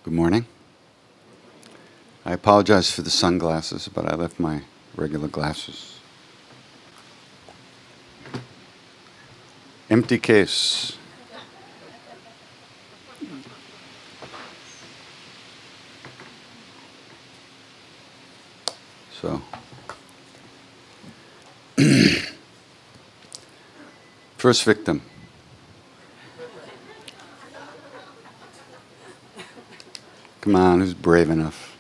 Good morning. I apologize for the sunglasses, but I left my regular glasses. Empty case. So, first victim. Come on, who's brave enough?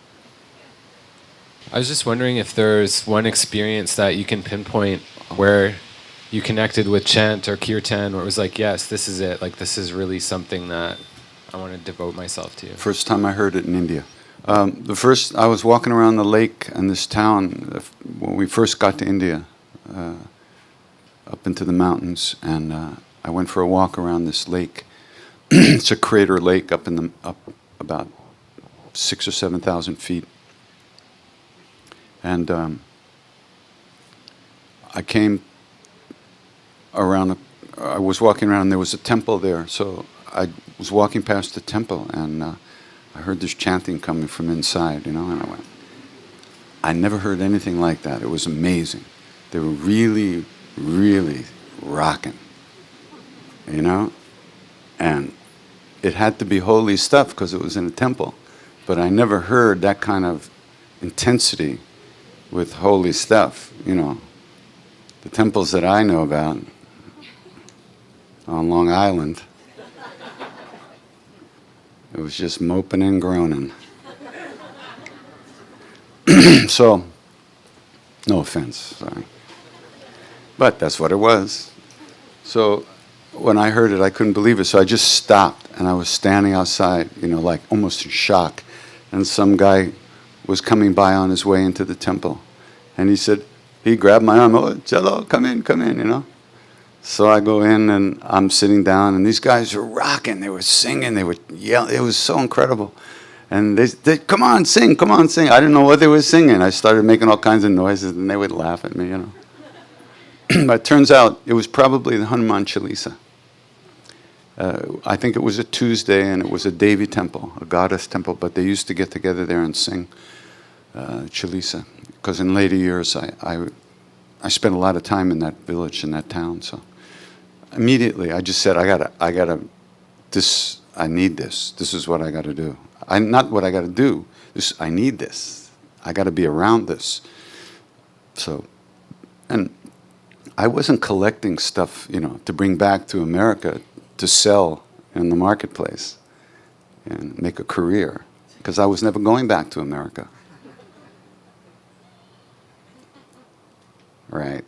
I was just wondering if there's one experience that you can pinpoint where you connected with chant or kirtan, where it was like, yes, this is it. Like, this is really something that I want to devote myself to. First time I heard it in India. I was walking around the lake in this town when we first got to India, up into the mountains, and I went for a walk around this lake. It's a crater lake up about 6,000 or 7,000 feet. And I came around, I was walking around, and there was a temple there. So I was walking past the temple, and I heard this chanting coming from inside, and I went, I never heard anything like that. It was amazing. They were really, really rocking, and it had to be holy stuff because it was in a temple. But I never heard that kind of intensity with holy stuff, The temples that I know about on Long Island, it was just moping and groaning. So, no offense, sorry. But that's what it was. So when I heard it, I couldn't believe it. So I just stopped, and I was standing outside, like almost in shock. And some guy was coming by on his way into the temple. And he grabbed my arm, "Oh, Cello, come in, So I go in, and I'm sitting down, and these guys were rocking. They were singing, they were yelling. It was so incredible. And they come on, sing. I didn't know what they were singing. I started making all kinds of noises, and they would laugh at me, But it turns out it was probably the Hanuman Chalisa. I think it was a Tuesday, and it was a Devi temple, a goddess temple, but they used to get together there and sing Chalisa. Because in later years, I spent a lot of time in that village, in that town. So immediately, I just said, I need this. This is what I got to do. Not what I got to do. I need this. I got to be around this. So, and I wasn't collecting stuff, to bring back to America to sell in the marketplace and make a career, because I was never going back to America. Right.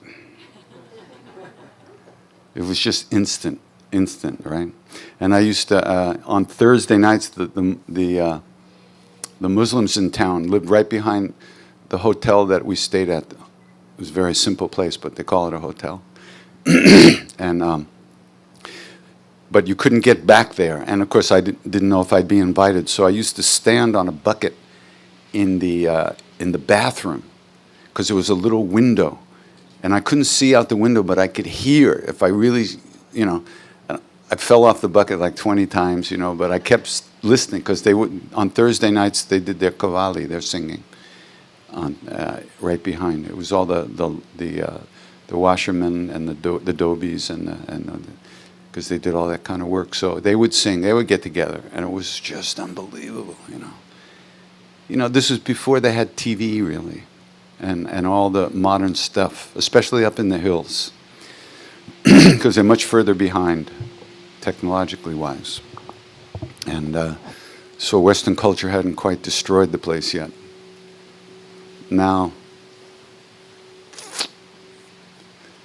It was just instant, right? And I used to, on Thursday nights, the Muslims in town lived right behind the hotel that we stayed at. It was a very simple place, but they call it a hotel. And but you couldn't get back there. And of course, I didn't know if I'd be invited. So I used to stand on a bucket in the bathroom, because there was a little window. And I couldn't see out the window, but I could hear if I really, I fell off the bucket like 20 times, but I kept listening, because on Thursday nights, they did their kavali, their singing, right behind. It was all the washermen and the dobies because they did all that kind of work. So they would sing, they would get together, and it was just unbelievable, This was before they had TV, really, and all the modern stuff, especially up in the hills, because they're much further behind, technologically wise. And so Western culture hadn't quite destroyed the place yet. Now,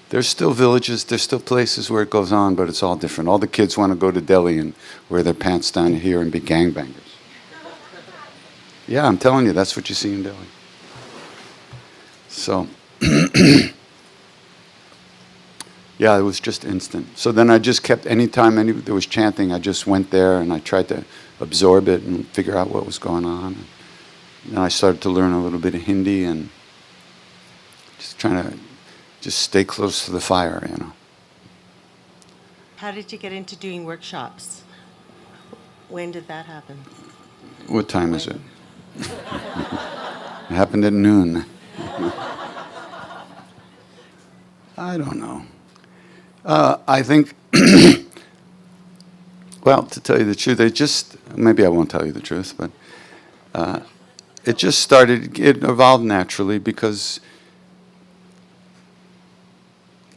there's still villages, there's still places where it goes on, but it's all different. All the kids want to go to Delhi and wear their pants down here and be gangbangers. Yeah, I'm telling you, that's what you see in Delhi. So, yeah, it was just instant. So then I just kept, anytime there was chanting, I just went there and I tried to absorb it and figure out what was going on. And then I started to learn a little bit of Hindi and just trying to just stay close to the fire, How did you get into doing workshops? When did that happen? What time is it? It happened at noon. I don't know. I think, well, to tell you the truth, maybe I won't tell you the truth, but it just started, it evolved naturally because,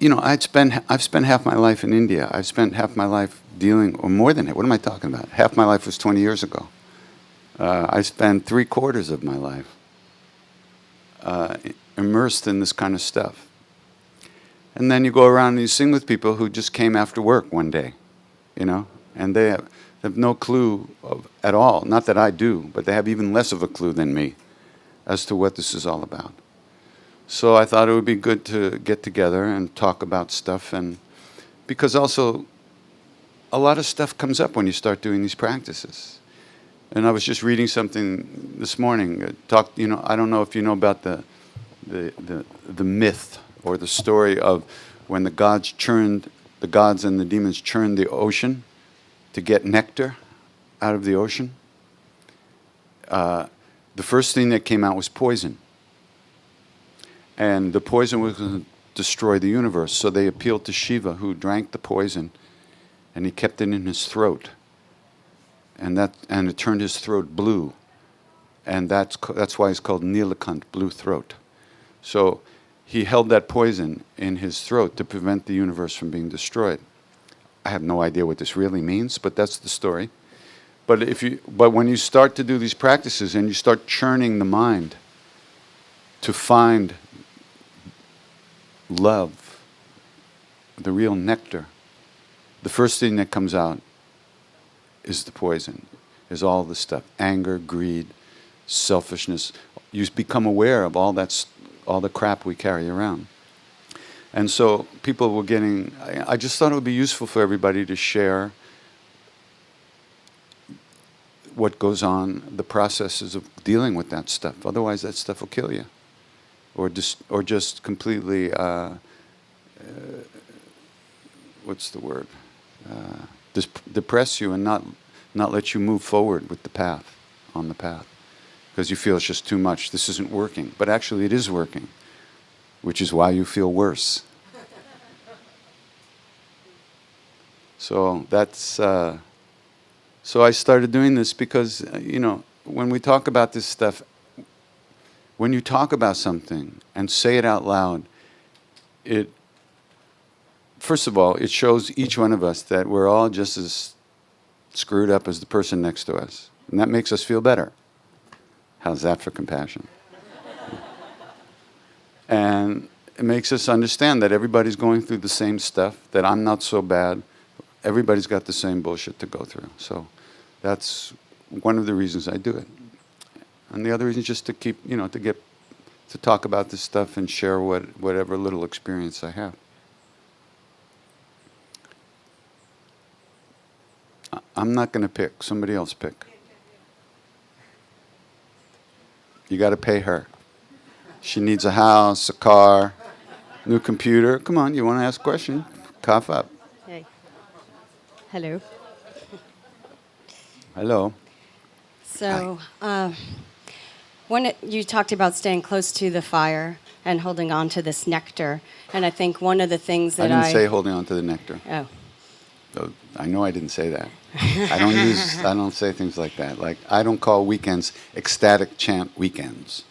I've spent half my life in India. I've spent half my life dealing, or more than that, what am I talking about? Half my life was 20 years ago. I spent 3/4 of my life immersed in this kind of stuff. And then you go around and you sing with people who just came after work one day, and they have no clue at all. Not that I do, but they have even less of a clue than me as to what this is all about. So I thought it would be good to get together and talk about stuff, and because also a lot of stuff comes up when you start doing these practices. And I was just reading something this morning. I don't know if you know about the myth or the story of when the gods and the demons churned the ocean to get nectar out of the ocean. The first thing that came out was poison. And the poison was going to destroy the universe. So they appealed to Shiva, who drank the poison, and he kept it in his throat. And it turned his throat blue. And that's why he's called Nilakant, blue throat. So he held that poison in his throat to prevent the universe from being destroyed. I have no idea what this really means, but that's the story. But when you start to do these practices and you start churning the mind to find love, the real nectar, the first thing that comes out is the poison, is all the stuff, anger, greed, selfishness. You become aware of all the crap we carry around. And so people were I just thought it would be useful for everybody to share what goes on, the processes of dealing with that stuff. Otherwise, that stuff will kill you, or just completely, what's the word? Depress you and not let you move forward with on the path, because you feel it's just too much. This isn't working, but actually it is working, which is why you feel worse. So so I started doing this because, when we talk about this stuff, when you talk about something and say it out loud, first of all, it shows each one of us that we're all just as screwed up as the person next to us. And that makes us feel better. How's that for compassion? And it makes us understand that everybody's going through the same stuff, that I'm not so bad. Everybody's got the same bullshit to go through. So that's one of the reasons I do it. And the other reason is just to keep, to talk about this stuff and share whatever little experience I have. I'm not going to pick. Somebody else pick. You got to pay her. She needs a house, a car, new computer. Come on, you want to ask a question? Cough up. Hey. Hello. Hello. So, you talked about staying close to the fire and holding on to this nectar. And I think one of the things that I didn't say holding on to the nectar. Oh. So I know I didn't say that. I don't say things like that. Like, I don't call weekends ecstatic chant weekends.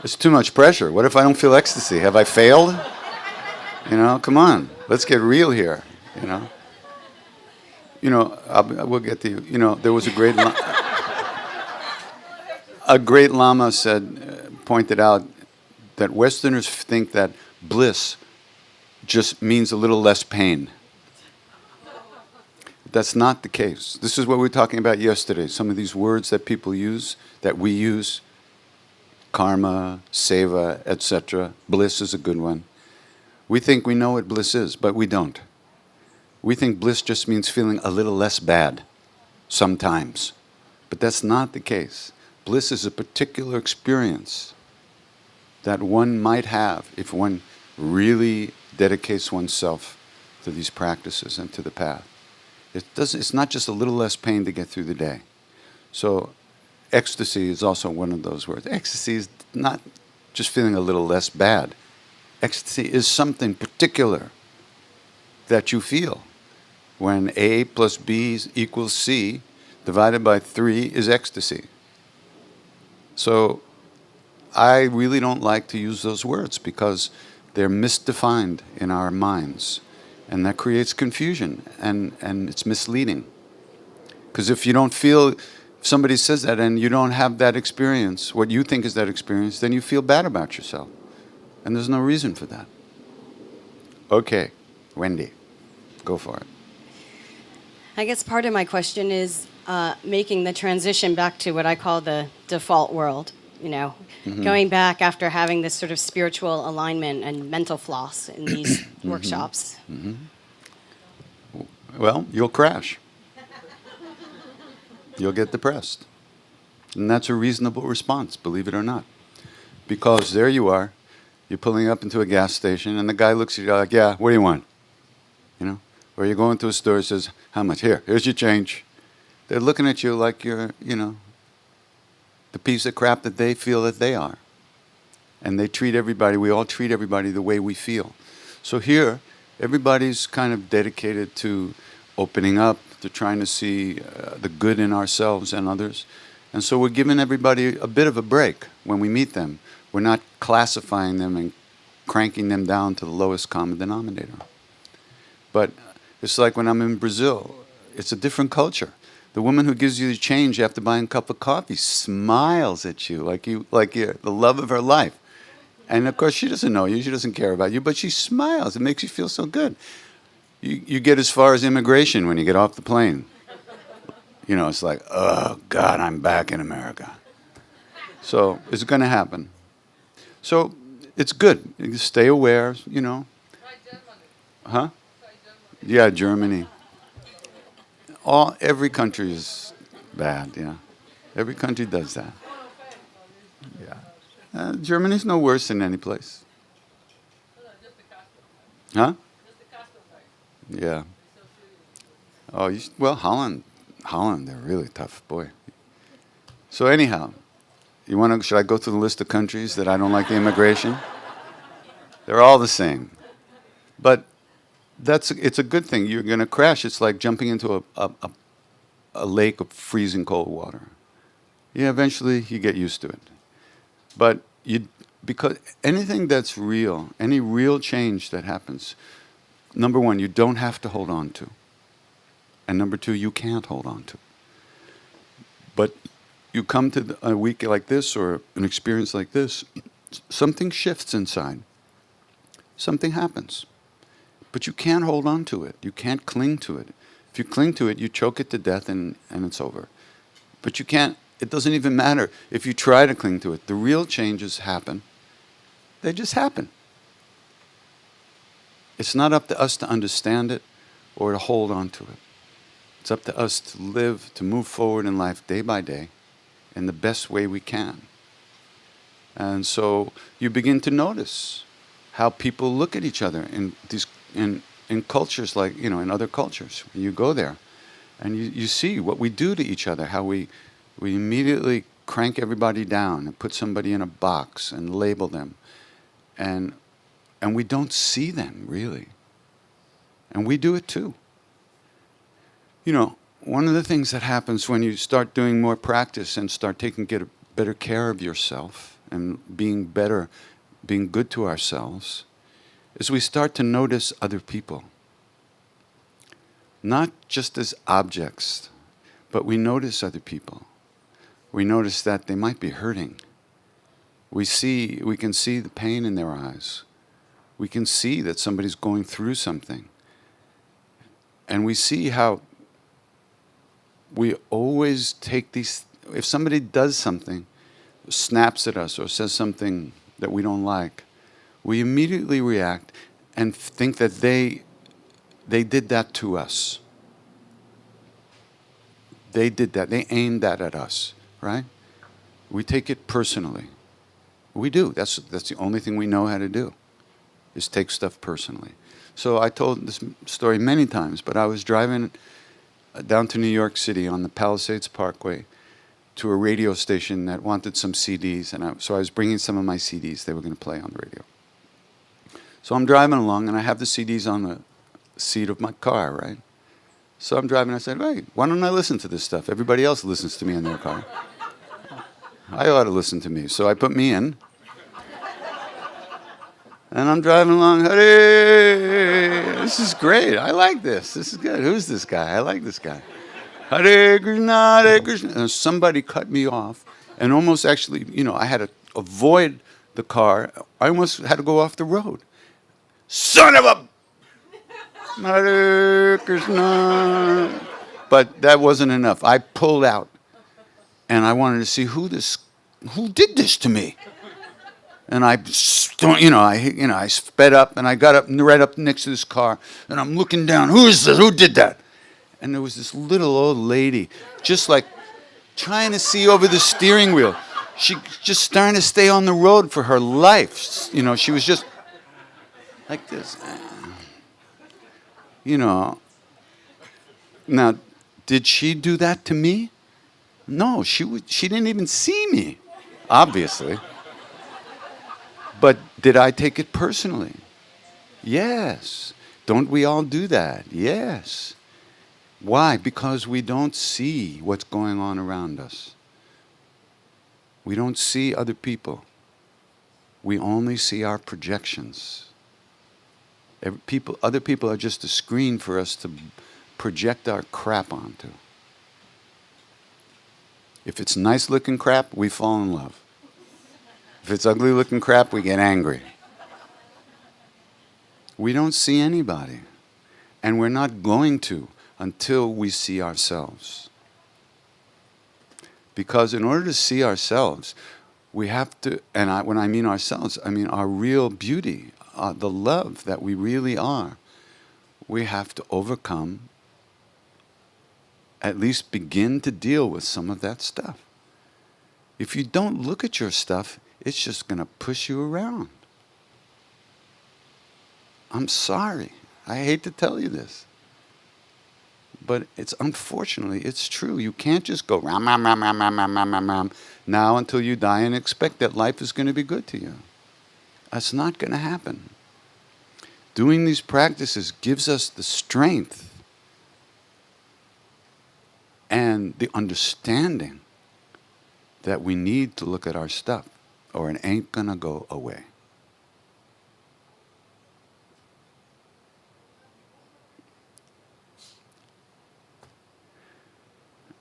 It's too much pressure. What if I don't feel ecstasy? Have I failed? Come on. Let's get real here, we'll get to you. There was a great Lama pointed out that Westerners think that bliss just means a little less pain. That's not the case. This is what we were talking about yesterday. Some of these words that people use, that we use, karma, seva, etc. Bliss is a good one. We think we know what bliss is, but we don't. We think bliss just means feeling a little less bad, sometimes. But that's not the case. Bliss is a particular experience that one might have if one really dedicates oneself to these practices and to the path. It's not just a little less pain to get through the day. So ecstasy is also one of those words. Ecstasy is not just feeling a little less bad. Ecstasy is something particular that you feel. When A plus B equals C, divided by 3 is ecstasy. So I really don't like to use those words because they're misdefined in our minds. And that creates confusion, and it's misleading. Because if you don't feel, if somebody says that and you don't have that experience, what you think is that experience, then you feel bad about yourself. And there's no reason for that. Okay, Wendy, go for it. I guess part of my question is making the transition back to what I call the default world, going back after having this sort of spiritual alignment and mental floss in these workshops. Well, you'll crash. You'll get depressed. And that's a reasonable response, believe it or not. Because there you are, you're pulling up into a gas station, and the guy looks at you like, yeah, what do you want? Or you're going to a store and says, how much? Here's your change. They're looking at you like you're, the piece of crap that they feel that they are. And they treat everybody, we all treat everybody the way we feel. So here, everybody's kind of dedicated to opening up, to trying to see the good in ourselves and others. And so we're giving everybody a bit of a break when we meet them. We're not classifying them and cranking them down to the lowest common denominator. But it's like when I'm in Brazil, it's a different culture. The woman who gives you the change after buying a cup of coffee smiles at you like you're the love of her life. And of course, she doesn't know you, she doesn't care about you, but she smiles. It makes you feel so good. You get as far as immigration when you get off the plane. It's like, oh, God, I'm back in America. So it's going to happen. So it's good. You stay aware, Huh? Yeah, Germany. Every country is bad, yeah. Every country does that. Yeah. Germany's no worse than any place. Huh? Yeah. Oh, well, Holland, they're really tough, boy. So anyhow, should I go through the list of countries that I don't like the immigration? They're all the same. But it's a good thing. You're going to crash. It's like jumping into a lake of freezing cold water. Yeah, eventually you get used to it. But because anything that's real, any real change that happens, number one, you don't have to hold on to. And number two, you can't hold on to. But you come to a week like this or an experience like this, something shifts inside. Something happens. But you can't hold on to it. You can't cling to it. If you cling to it, you choke it to death and it's over. But you can't, it doesn't even matter if you try to cling to it. The real changes happen. They just happen. It's not up to us to understand it or to hold on to it. It's up to us to live, to move forward in life day by day in the best way we can. And so you begin to notice how people look at each other in cultures like, in other cultures. You go there and you see what we do to each other, how we immediately crank everybody down and put somebody in a box and label them. And we don't see them, really. And we do it too. One of the things that happens when you start doing more practice and start taking better care of yourself and being good to ourselves, is we start to notice other people. Not just as objects, but we notice other people. We notice that they might be hurting. We can see the pain in their eyes. We can see that somebody's going through something. And we see how we always take these, if somebody does something, snaps at us or says something that we don't like, we immediately react and think that they did that to us. They did that. They aimed that at us, right? We take it personally. We do. That's the only thing we know how to do, is take stuff personally. So I told this story many times, but I was driving down to New York City on the Palisades Parkway to a radio station that wanted some CDs, and so I was bringing some of my CDs they were going to play on the radio. So I'm driving along, and I have the CDs on the seat of my car, right? So I'm driving, I said, hey, why don't I listen to this stuff? Everybody else listens to me in their car. I ought to listen to me. So I put me in. And I'm driving along, Hare, this is great. I like this. This is good. Who's this guy? I like this guy. Hare Krishna, Hare Krishna. And somebody cut me off and almost actually, I had to avoid the car. I almost had to go off the road. Son of a... Hare Krishna. But that wasn't enough. I pulled out. And I wanted to see who did this to me. And I sped up, and I got up right up next to this car, and I'm looking down. Who is this? Who did that? And there was this little old lady, just like trying to see over the steering wheel. She just starting to stay on the road for her life. She was just like this. Now, did she do that to me? No, she didn't even see me, obviously. But did I take it personally? Yes. Don't we all do that? Yes. Why? Because we don't see what's going on around us. We don't see other people. We only see our projections. Other people are just a screen for us to project our crap onto. If it's nice looking crap, we fall in love. If it's ugly looking crap, we get angry. We don't see anybody. And we're not going to until we see ourselves. Because in order to see ourselves, we have to, and when I mean ourselves, I mean our real beauty, the love that we really are. We have to overcome, at least begin to deal with some of that stuff. If you don't look at your stuff, it's just going to push you around. I'm sorry. I hate to tell you this. But unfortunately, it's true. You can't just go ram, ram, ram, ram, ram, ram, ram, ram, ram, now until you die and expect that life is going to be good to you. That's not going to happen. Doing these practices gives us the strength and the understanding that we need to look at our stuff, or it ain't gonna go away.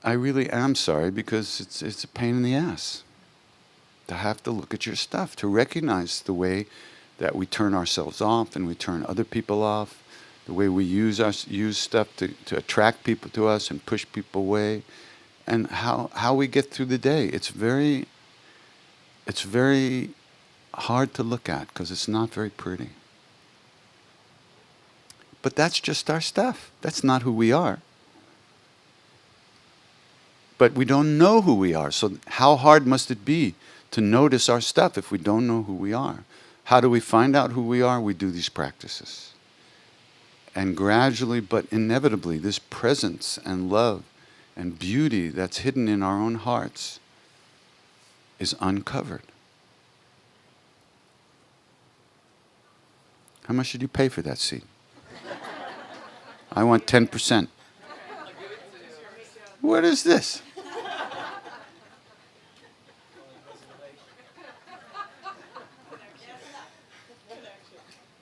I really am sorry, because it's a pain in the ass to have to look at your stuff, to recognize the way that we turn ourselves off and we turn other people off, the way we use stuff to attract people to us and push people away, and how we get through the day. It's very hard to look at because it's not very pretty. But that's just our stuff. That's not who we are. But we don't know who we are. So how hard must it be to notice our stuff if we don't know who we are? How do we find out who we are? We do these practices. And gradually, but inevitably, this presence and love and beauty that's hidden in our own hearts is uncovered. How much did you pay for that seat? I want 10%. What is this?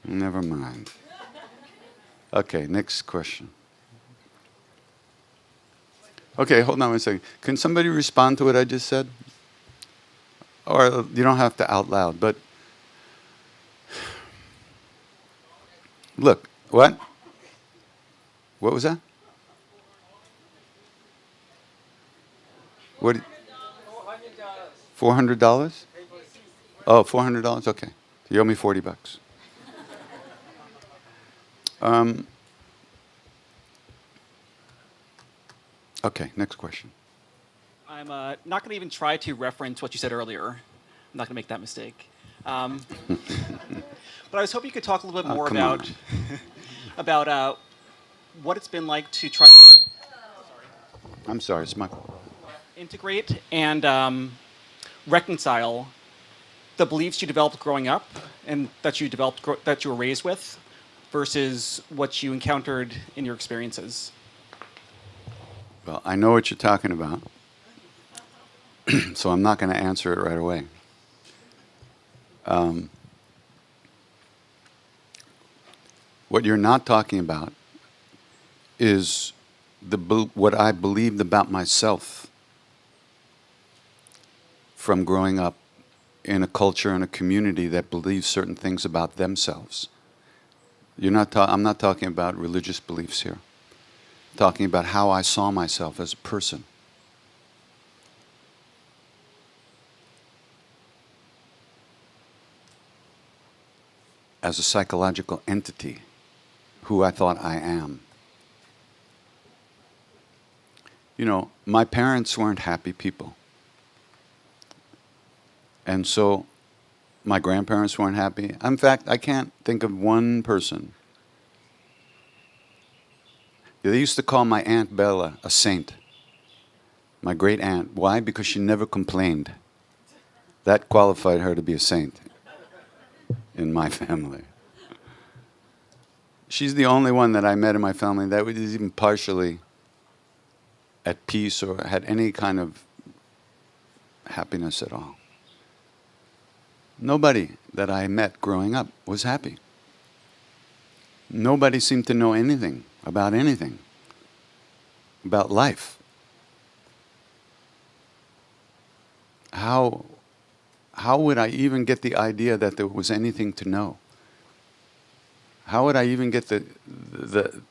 Never mind. Okay, next question. Okay, hold on one second. Can somebody respond to what I just said? Or you don't have to out loud, but look, what? What was that? What? $400? Oh, $400? Okay. You owe me $40. Okay, next question. I'm not going to even try to reference what you said earlier. I'm not going to make that mistake. But I was hoping you could talk a little bit more about what it's been like to try. I'm sorry, it's my... integrate and reconcile the beliefs you developed growing up and that you developed that you were raised with versus what you encountered in your experiences? Well, I know what you're talking about, so I'm not going to answer it right away. What you're not talking about is what I believed about myself from growing up in a culture and a community that believes certain things about themselves. I'm not talking about religious beliefs here. I'm talking about how I saw myself as a person. As a psychological entity, who I thought I am. You know, my parents weren't happy people. And so my grandparents weren't happy. In fact, I can't think of one person. They used to call my Aunt Bella a saint. My great aunt. Why? Because she never complained. That qualified her to be a saint in my family. She's the only one that I met in my family that was even partially at peace or had any kind of happiness at all. Nobody that I met growing up was happy. Nobody seemed to know anything, about life. How would I even get the idea that there was anything to know? How would I even get the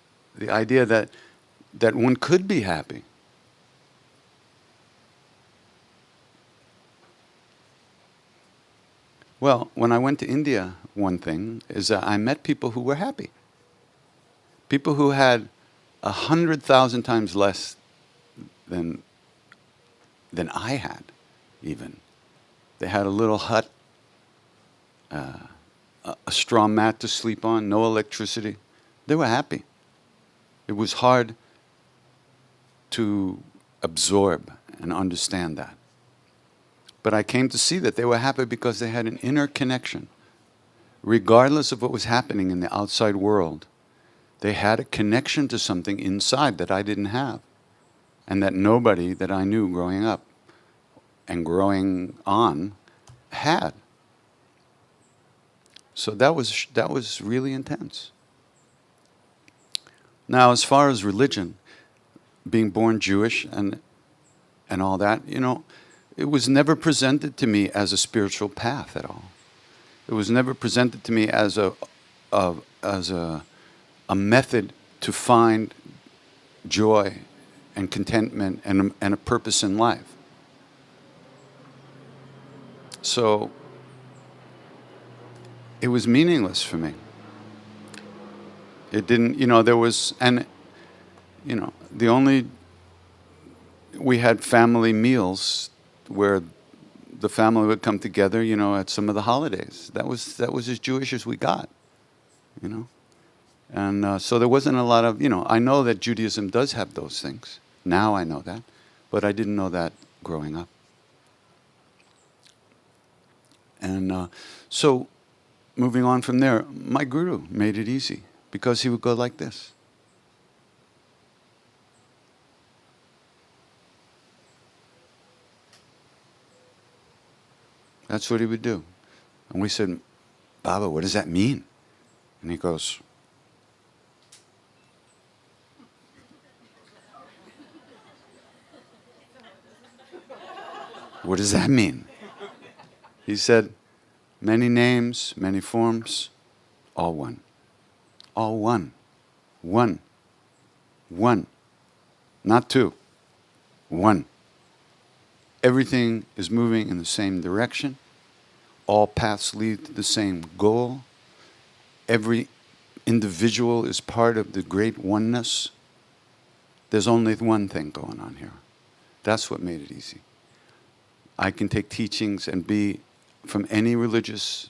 idea that one could be happy? Well, when I went to India, one thing is that I met people who were happy. People who had 100,000 times less than I had, even. They had a little hut, a straw mat to sleep on, no electricity. They were happy. It was hard to absorb and understand that. But I came to see that they were happy because they had an inner connection. Regardless of what was happening in the outside world, they had a connection to something inside that I didn't have, and that nobody that I knew growing up and growing on had. So that was really intense. Now, as far as religion, being born Jewish and all that, you know, it was never presented to me as a spiritual path at all. It was never presented to me as a method to find joy and contentment and a purpose in life. So it was meaningless for me. It didn't, you know, there was, and, you know, we had family meals where the family would come together, you know, at some of the holidays. That was as Jewish as we got, you know. And so there wasn't a lot of, you know, I know that Judaism does have those things. Now I know that. But I didn't know that growing up. And so moving on from there, my guru made it easy because he would go like this. That's what he would do. And we said, Baba, what does that mean? And he goes, what does that mean? He said, many names, many forms, all one. All one. One. One. Not two. One. Everything is moving in the same direction. All paths lead to the same goal. Every individual is part of the great oneness. There's only one thing going on here. That's what made it easy. I can take teachings and be from any religious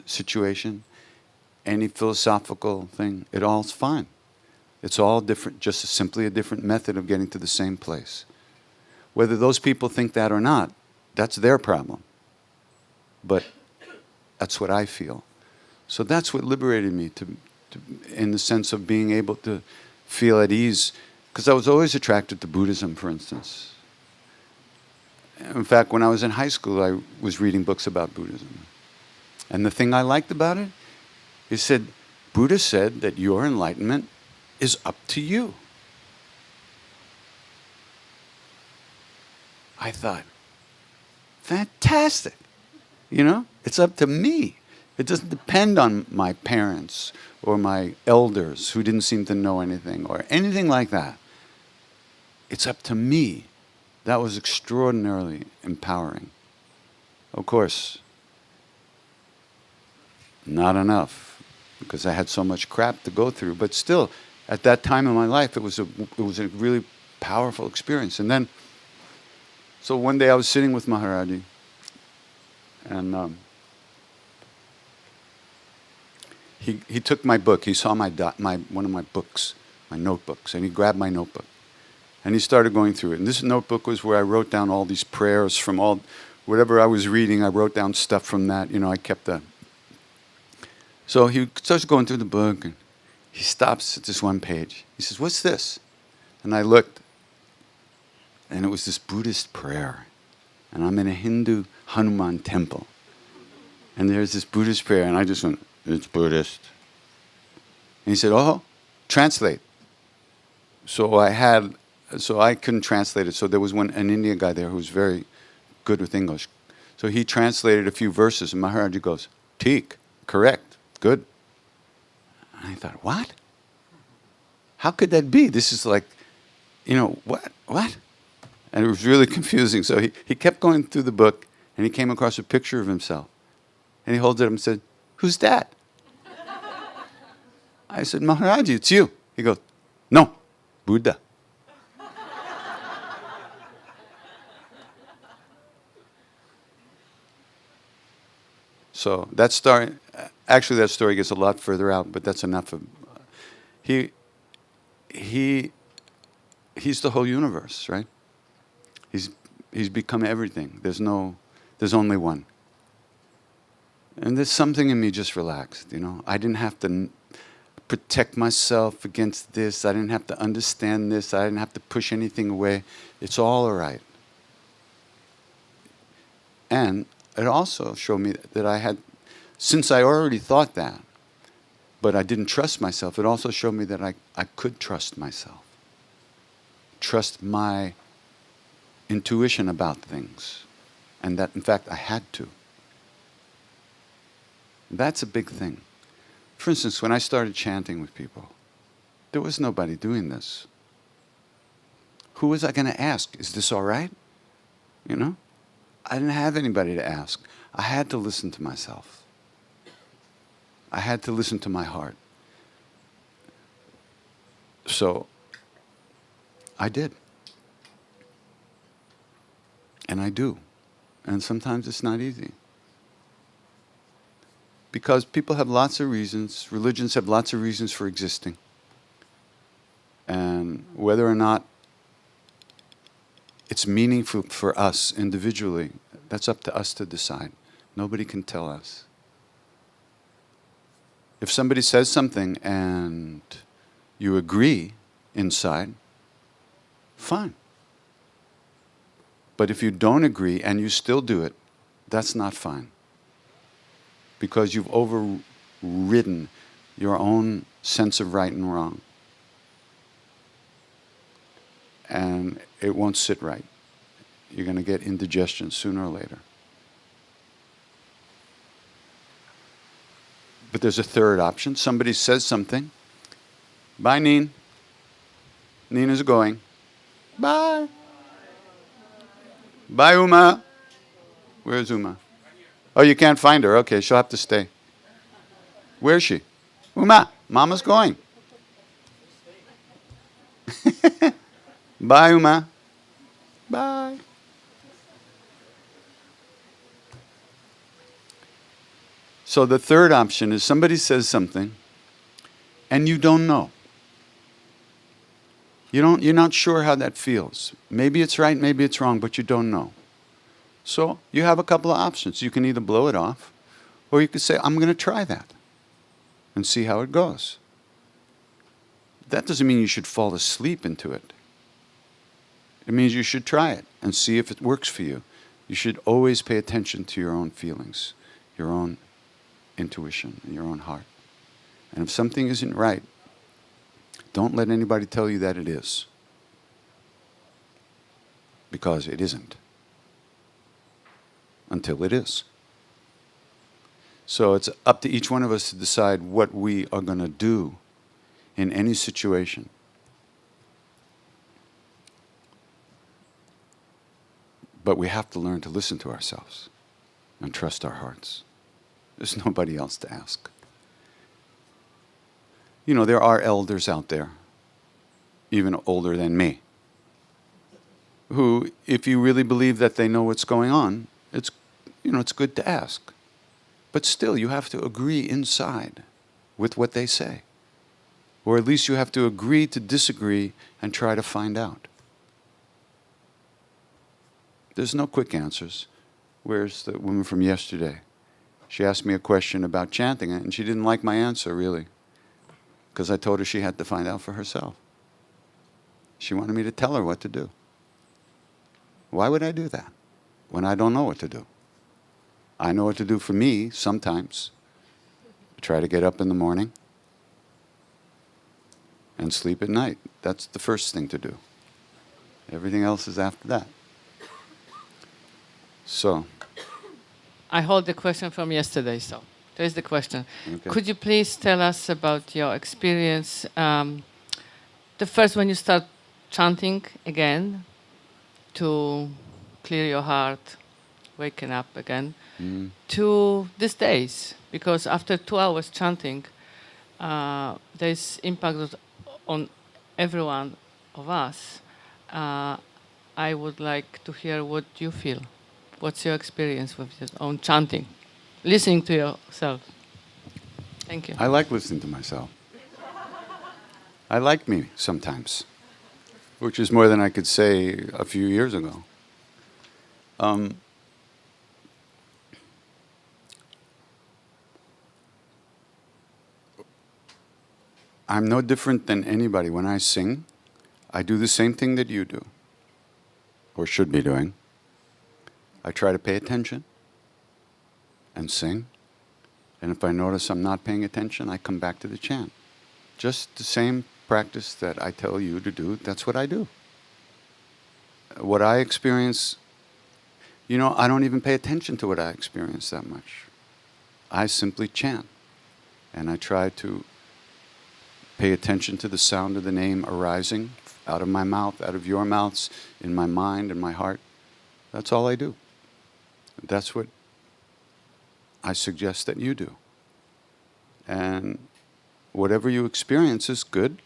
situation, any philosophical thing, it all's fine. It's all different, just simply a different method of getting to the same place. Whether those people think that or not, that's their problem. But that's what I feel. So that's what liberated me, in the sense of being able to feel at ease. Because I was always attracted to Buddhism, for instance. In fact, when I was in high school, I was reading books about Buddhism. And the thing I liked about it, he said, Buddha said that your enlightenment is up to you. I thought, fantastic. You know, it's up to me. It doesn't depend on my parents or my elders who didn't seem to know anything or anything like that. It's up to me. That was extraordinarily empowering. Of course, not enough, because I had so much crap to go through. But still, at that time in my life, it was a really powerful experience. And then, so one day I was sitting with Maharaji, and he took my book. He saw one of my books, my notebooks, and he grabbed my notebook. And he started going through it. And this notebook was where I wrote down all these prayers from whatever I was reading. I wrote down stuff from that. You know, I kept that. So he starts going through the book, and he stops at this one page. He says, "What's this?" And I looked, and it was this Buddhist prayer. And I'm in a Hindu Hanuman temple. And there's this Buddhist prayer, and I just went, "It's Buddhist." And he said, "Oh, translate." So I couldn't translate it. So there was an Indian guy there who was very good with English. So he translated a few verses, and Maharaji goes, "Teak, correct, good." And I thought, what? How could that be? This is like, what? And it was really confusing. So he kept going through the book, and he came across a picture of himself. And he holds it up and said, "Who's that?" I said, "Maharaji, it's you." He goes, "No, Buddha." So that story gets a lot further out, but that's enough of. He's the whole universe, right? He's become everything. There's only one. And there's something in me just relaxed, I didn't have to protect myself against this. I didn't have to understand this. I didn't have to push anything away. It's all right. And it also showed me that since I already thought that, but I didn't trust myself, it also showed me that I could trust myself. Trust my intuition about things. And that, in fact, I had to. That's a big thing. For instance, when I started chanting with people, there was nobody doing this. Who was I going to ask? Is this all right? I didn't have anybody to ask. I had to listen to myself. I had to listen to my heart. So I did. And I do. And sometimes it's not easy. Because people have lots of reasons, religions have lots of reasons for existing. And whether or not it's meaningful for us individually, that's up to us to decide. Nobody can tell us. If somebody says something and you agree inside, fine. But if you don't agree and you still do it, that's not fine. Because you've overridden your own sense of right and wrong. And it won't sit right. You're going to get indigestion sooner or later. But there's a third option. Somebody says something. Bye, Neen. Nina's going. Bye. Bye, Uma. Where's Uma? Oh, you can't find her. Okay, she'll have to stay. Where's she? Uma, Mama's going. Bye, Uma. Bye. So the third option is somebody says something and you don't know. You're not sure how that feels. Maybe it's right, maybe it's wrong, but you don't know. So you have a couple of options. You can either blow it off, or you could say, I'm going to try that and see how it goes. That doesn't mean you should fall asleep into it. It means you should try it and see if it works for you. You should always pay attention to your own feelings, your own intuition, and your own heart. And if something isn't right, don't let anybody tell you that it is. Because it isn't. Until it is. So it's up to each one of us to decide what we are going to do in any situation. But we have to learn to listen to ourselves and trust our hearts. There's nobody else to ask. You know, there are elders out there, even older than me, who, if you really believe that they know what's going on, it's good to ask. But still, you have to agree inside with what they say. Or at least you have to agree to disagree and try to find out. There's no quick answers. Where's the woman from yesterday? She asked me a question about chanting, and she didn't like my answer, really, because I told her she had to find out for herself. She wanted me to tell her what to do. Why would I do that when I don't know what to do? I know what to do for me sometimes. I try to get up in the morning and sleep at night. That's the first thing to do. Everything else is after that. So. I hold the question from yesterday, so there's the question. Okay. Could you please tell us about your experience, the first when you start chanting again to clear your heart, waking up again, to these days? Because after 2 hours chanting, there's impact on every one of us. I would like to hear what you feel. What's your experience with your own chanting? Listening to yourself. Thank you. I like listening to myself. I like me sometimes, which is more than I could say a few years ago. I'm no different than anybody. When I sing, I do the same thing that you do, or should be doing. I try to pay attention and sing. And if I notice I'm not paying attention, I come back to the chant. Just the same practice that I tell you to do, that's what I do. What I experience, I don't even pay attention to what I experience that much. I simply chant. And I try to pay attention to the sound of the name arising out of my mouth, out of your mouths, in my mind and my heart. That's all I do. That's what I suggest that you do. And whatever you experience is good,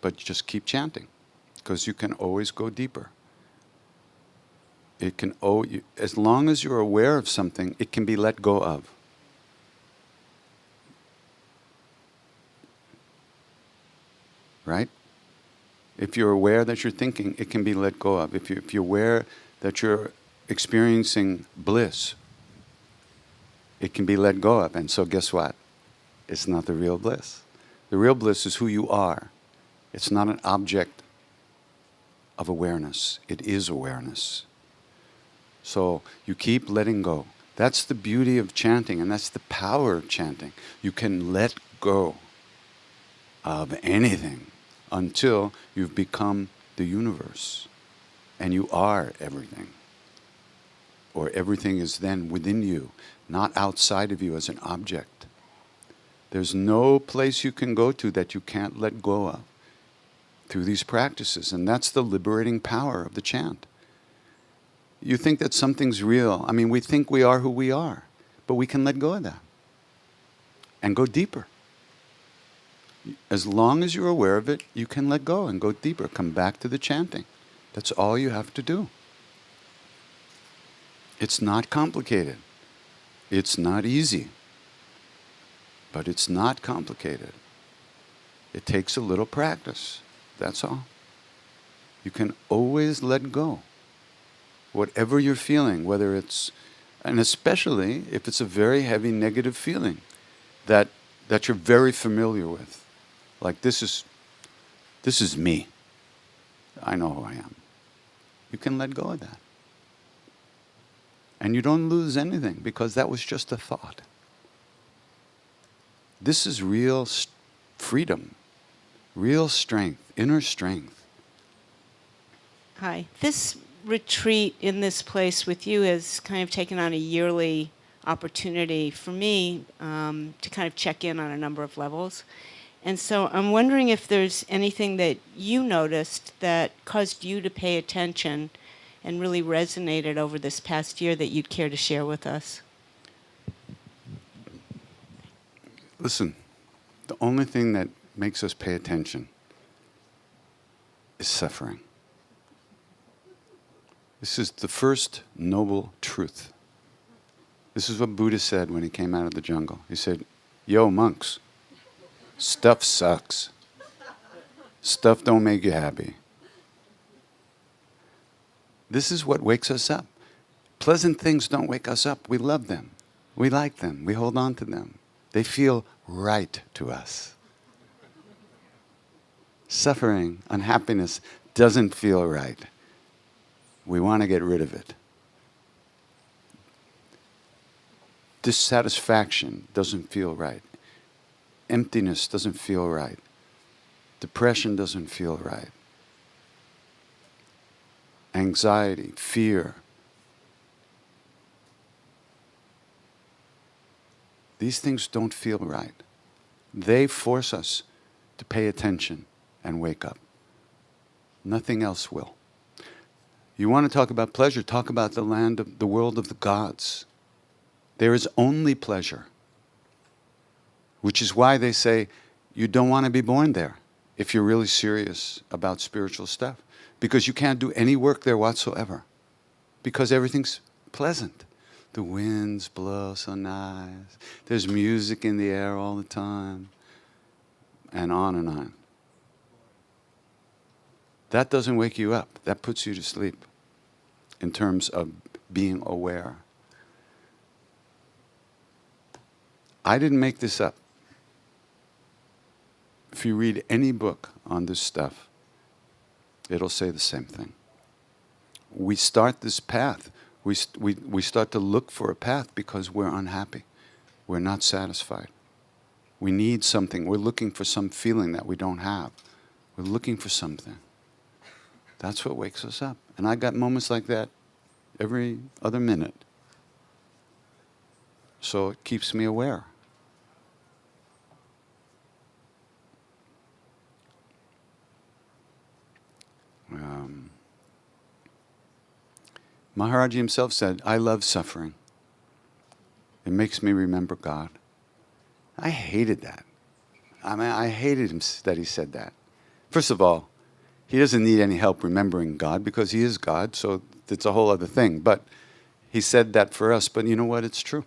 but just keep chanting, because you can always go deeper. As long as you're aware of something, it can be let go of. Right? If you're aware that you're thinking, it can be let go of. If you're aware that you're experiencing bliss, it can be let go of. And so guess what? It's not the real bliss. The real bliss is who you are. It's not an object of awareness. It is awareness. So you keep letting go. That's the beauty of chanting, and that's the power of chanting. You can let go of anything until you've become the universe and you are everything. Or everything is then within you, not outside of you as an object. There's no place you can go to that you can't let go of through these practices, and that's the liberating power of the chant. You think that something's real. I mean, we think we are who we are, but we can let go of that and go deeper. As long as you're aware of it, you can let go and go deeper. Come back to the chanting. That's all you have to do. It's not complicated. It's not easy. But it's not complicated. It takes a little practice. That's all. You can always let go. Whatever you're feeling, whether it's, and especially if it's a very heavy negative feeling that you're very familiar with. Like this is me. I know who I am. You can let go of that. And you don't lose anything because that was just a thought. This is real freedom, real strength, inner strength. Hi. This retreat in this place with you has kind of taken on a yearly opportunity for me to kind of check in on a number of levels. And so I'm wondering if there's anything that you noticed that caused you to pay attention and really resonated over this past year that you'd care to share with us. Listen, the only thing that makes us pay attention is suffering. This is the first noble truth. This is what Buddha said when he came out of the jungle. He said, "Yo, monks, stuff sucks. Stuff don't make you happy." This is what wakes us up. Pleasant things don't wake us up. We love them. We like them. We hold on to them. They feel right to us. Suffering, unhappiness doesn't feel right. We want to get rid of it. Dissatisfaction doesn't feel right. Emptiness doesn't feel right. Depression doesn't feel right. Anxiety, fear. These things don't feel right. They force us to pay attention and wake up. Nothing else will. You want to talk about pleasure, talk about the land of the world of the gods. There is only pleasure. Which is why they say you don't want to be born there if you're really serious about spiritual stuff. Because you can't do any work there whatsoever. Because everything's pleasant. The winds blow so nice. There's music in the air all the time. And on and on. That doesn't wake you up. That puts you to sleep in terms of being aware. I didn't make this up. If you read any book on this stuff, it'll say the same thing. We start this path. We start to look for a path because we're unhappy. We're not satisfied. We need something. We're looking for some feeling that we don't have. We're looking for something. That's what wakes us up. And I got moments like that every other minute. So it keeps me aware. Maharaji himself said, "I love suffering. It makes me remember God." I hated that. I hated him that he said that. First of all, he doesn't need any help remembering God because he is God, so it's a whole other thing. But he said that for us, but you know what? It's true.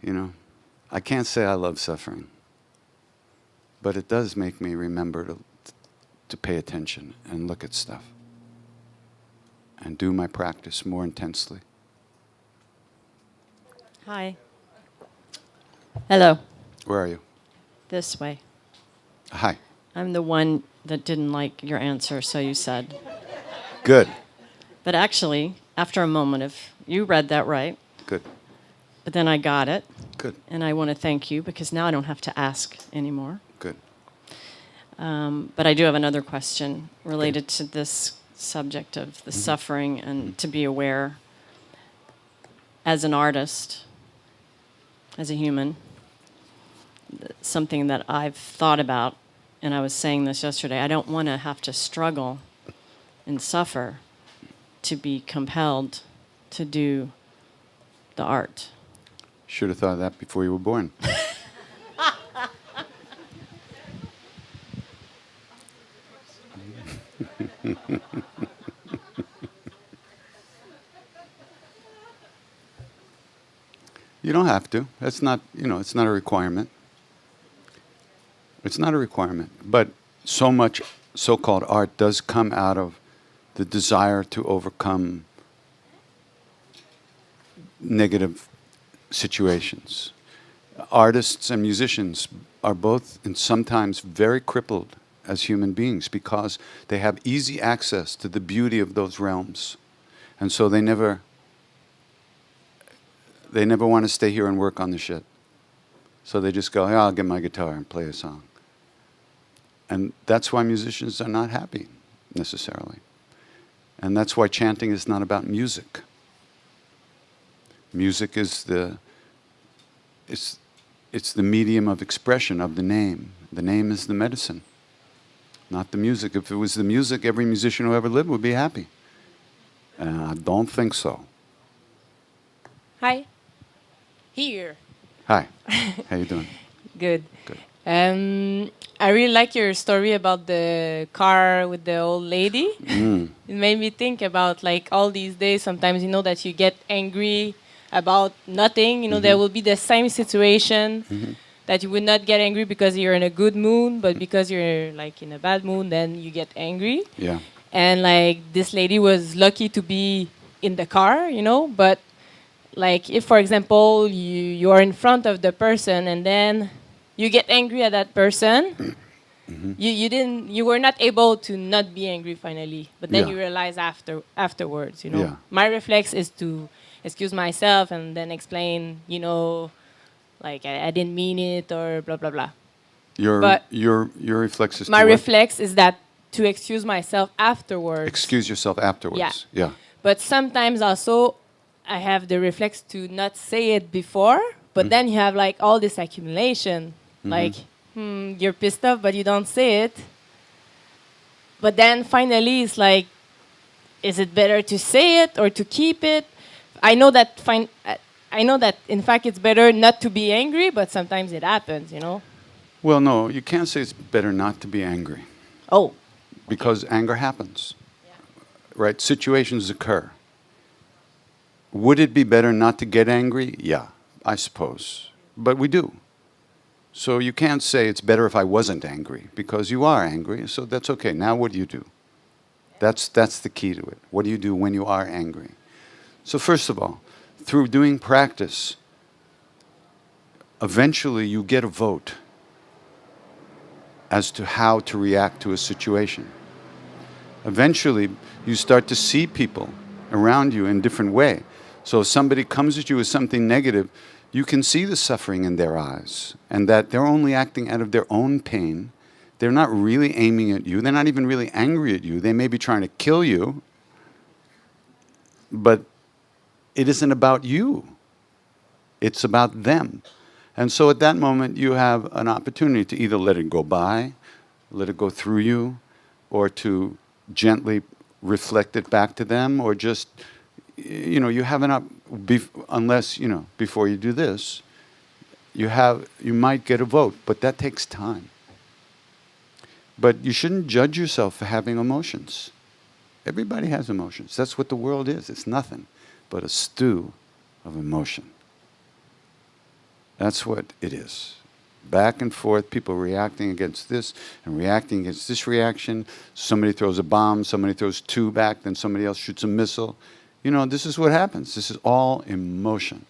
You know, I can't say I love suffering, but it does make me remember to pay attention and look at stuff and do my practice more intensely. Hi. Hello. Where are you? This way. Hi. I'm the one that didn't like your answer, so you said. Good. But actually, after a moment of, you read that right, Good. but then I got it, Good. and I want to thank you because now I don't have to ask anymore. Good. But I do have another question related to this subject of the suffering and to be aware as an artist, as a human. Something that I've thought about, and I was saying this yesterday, I don't want to have to struggle and suffer to be compelled to do the art. Should have thought of that before you were born. You don't have to. That's not, it's not a requirement. It's not a requirement. But so much so-called art does come out of the desire to overcome negative situations. Artists and musicians are both and sometimes very crippled as human beings because they have easy access to the beauty of those realms. And so they never want to stay here and work on the shit. So they just go, I'll get my guitar and play a song. And that's why musicians are not happy, necessarily. And that's why chanting is not about music. Music is it's the medium of expression of the name. The name is the medicine, not the music. If it was the music, every musician who ever lived would be happy. And I don't think so. Hi. Here. Hi. How you doing? Good. Good. I really like your story about the car with the old lady. Mm. It made me think about like all these days. Sometimes that you get angry about nothing. There will be the same situation that you would not get angry because you're in a good mood, but because you're like in a bad mood, then you get angry. Yeah. And like this lady was lucky to be in the car, but like if, for example, you are in front of the person and then you get angry at that person, you were not able to not be angry finally, but then you realize afterwards. Yeah. My reflex is to excuse myself and then explain, like I didn't mean it or blah blah blah. Your reflex is My to what? reflex is that to excuse myself afterwards. Excuse yourself afterwards. Yeah. But sometimes also I have the reflex to not say it before, but then you have like all this accumulation. Like, you're pissed off, but you don't say it. But then finally it's like, is it better to say it or to keep it? I know that in fact it's better not to be angry, but sometimes it happens, Well, no, you can't say it's better not to be angry. Oh. Because anger happens. Right? Situations occur. Would it be better not to get angry? Yeah, I suppose. But we do. So you can't say it's better if I wasn't angry, because you are angry, so that's okay. Now what do you do? That's the key to it. What do you do when you are angry? So first of all, through doing practice, eventually you get a vote as to how to react to a situation. Eventually, you start to see people around you in a different way. So if somebody comes at you with something negative, you can see the suffering in their eyes and that they're only acting out of their own pain. They're not really aiming at you. They're not even really angry at you. They may be trying to kill you, but it isn't about you. It's about them. And so at that moment, you have an opportunity to either let it go by, let it go through you, or to gently reflect it back to them, or just, you have unless, before you do this, you might get a vote, but that takes time. But you shouldn't judge yourself for having emotions. Everybody has emotions. That's what the world is. It's nothing but a stew of emotion. That's what it is. Back and forth, people reacting against this and reacting against this reaction. Somebody throws a bomb, somebody throws two back, then somebody else shoots a missile. This is what happens. This is all emotion.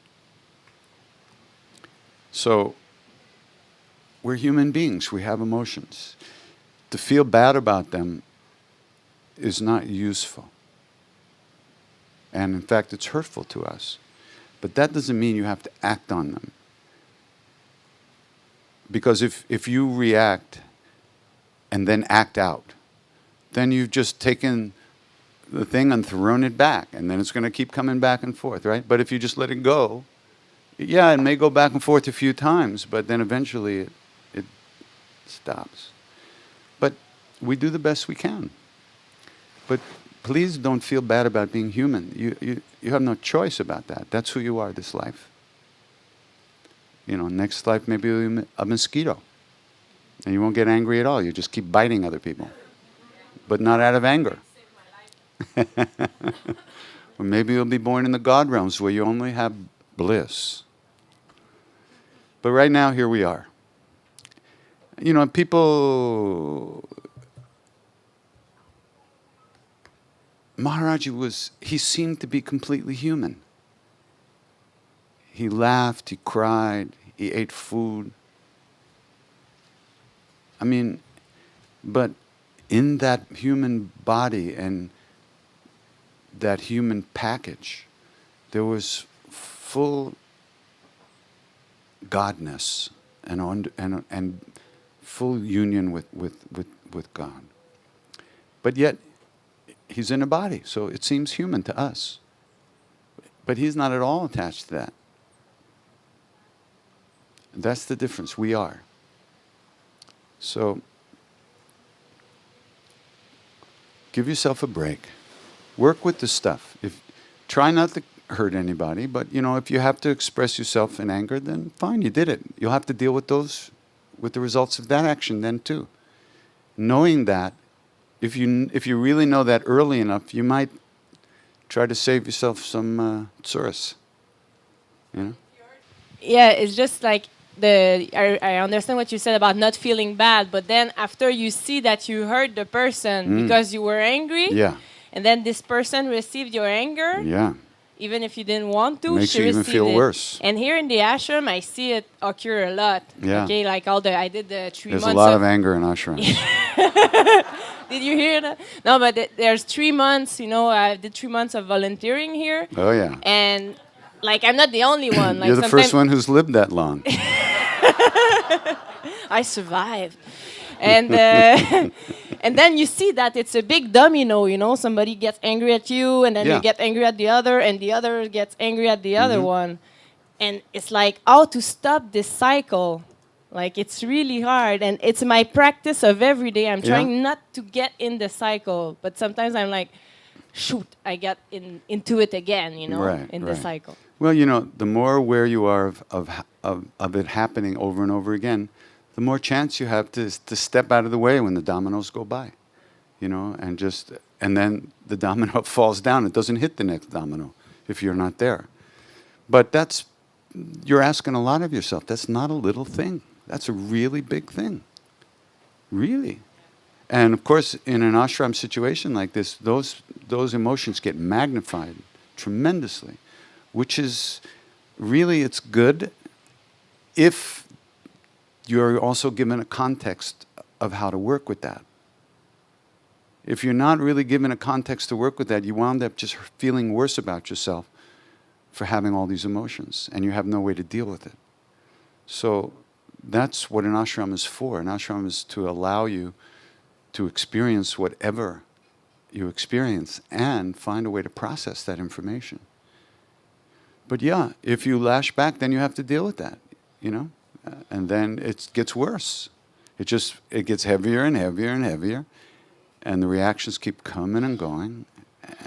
So, we're human beings. We have emotions. To feel bad about them is not useful. And in fact, it's hurtful to us. But that doesn't mean you have to act on them. Because if you react and then act out, then you've just taken the thing and thrown it back, and then it's going to keep coming back and forth, right? But if you just let it go, it may go back and forth a few times, but then eventually it stops. But we do the best we can. But please don't feel bad about being human. You have no choice about that. That's who you are this life. Next life maybe you'll be a mosquito. And you won't get angry at all. You just keep biting other people. But not out of anger. Or maybe you'll be born in the God realms where you only have bliss. But right now, here we are. You know, people. Maharaji he seemed to be completely human. He laughed, he cried, he ate food. I mean, but in that human body and that human package, there was full godness and full union with God. But yet, he's in a body, so it seems human to us. But he's not at all attached to that. That's the difference. We are. So, give yourself a break. Work with the stuff. Try not to hurt anybody, but you know, if you have to express yourself in anger, then fine, you did it. You'll have to deal with the results of that action then too. Knowing that, if you really know that early enough, you might try to save yourself some tsuris. You know? Yeah, it's just like I understand what you said about not feeling bad, but then after you see that you hurt the person because you were angry, Yeah. and then this person received your anger, Yeah. even if you didn't want to, Makes she you even received feel it. worse. And here in the ashram, I see it occur a lot. Yeah. Okay, like I did the 3 There's months. a lot of anger in ashrams. Did you hear that? No, but there's 3 months. You know, I did 3 months of volunteering here, Oh yeah. and like I'm not the only one. Like You're the first one who's lived that long. I survived. And and then you see that it's a big domino, you know, somebody gets angry at you, and then Yeah. you get angry at the other, and the other gets angry at the other one. And it's like how to stop this cycle. Like it's really hard, and it's my practice of every day. I'm trying not to get in the cycle, but sometimes I'm like, shoot, I get into it again, you know, Right, in the right. cycle. Well, you know, the more aware you are of it happening over and over again, the more chance you have to step out of the way when the dominoes go by, you know, and then the domino falls down. It doesn't hit the next domino if you're not there. But you're asking a lot of yourself. That's not a little thing. That's a really big thing. Really. And of course, in an ashram situation like this, those emotions get magnified tremendously, which is really, it's good if you're also given a context of how to work with that. If you're not really given a context to work with that, you wound up just feeling worse about yourself for having all these emotions, and you have no way to deal with it. So that's what an ashram is for. An ashram is to allow you to experience whatever you experience and find a way to process that information. But yeah, if you lash back, then you have to deal with that, you know? And then it gets worse. It gets heavier and heavier and heavier, and the reactions keep coming and going.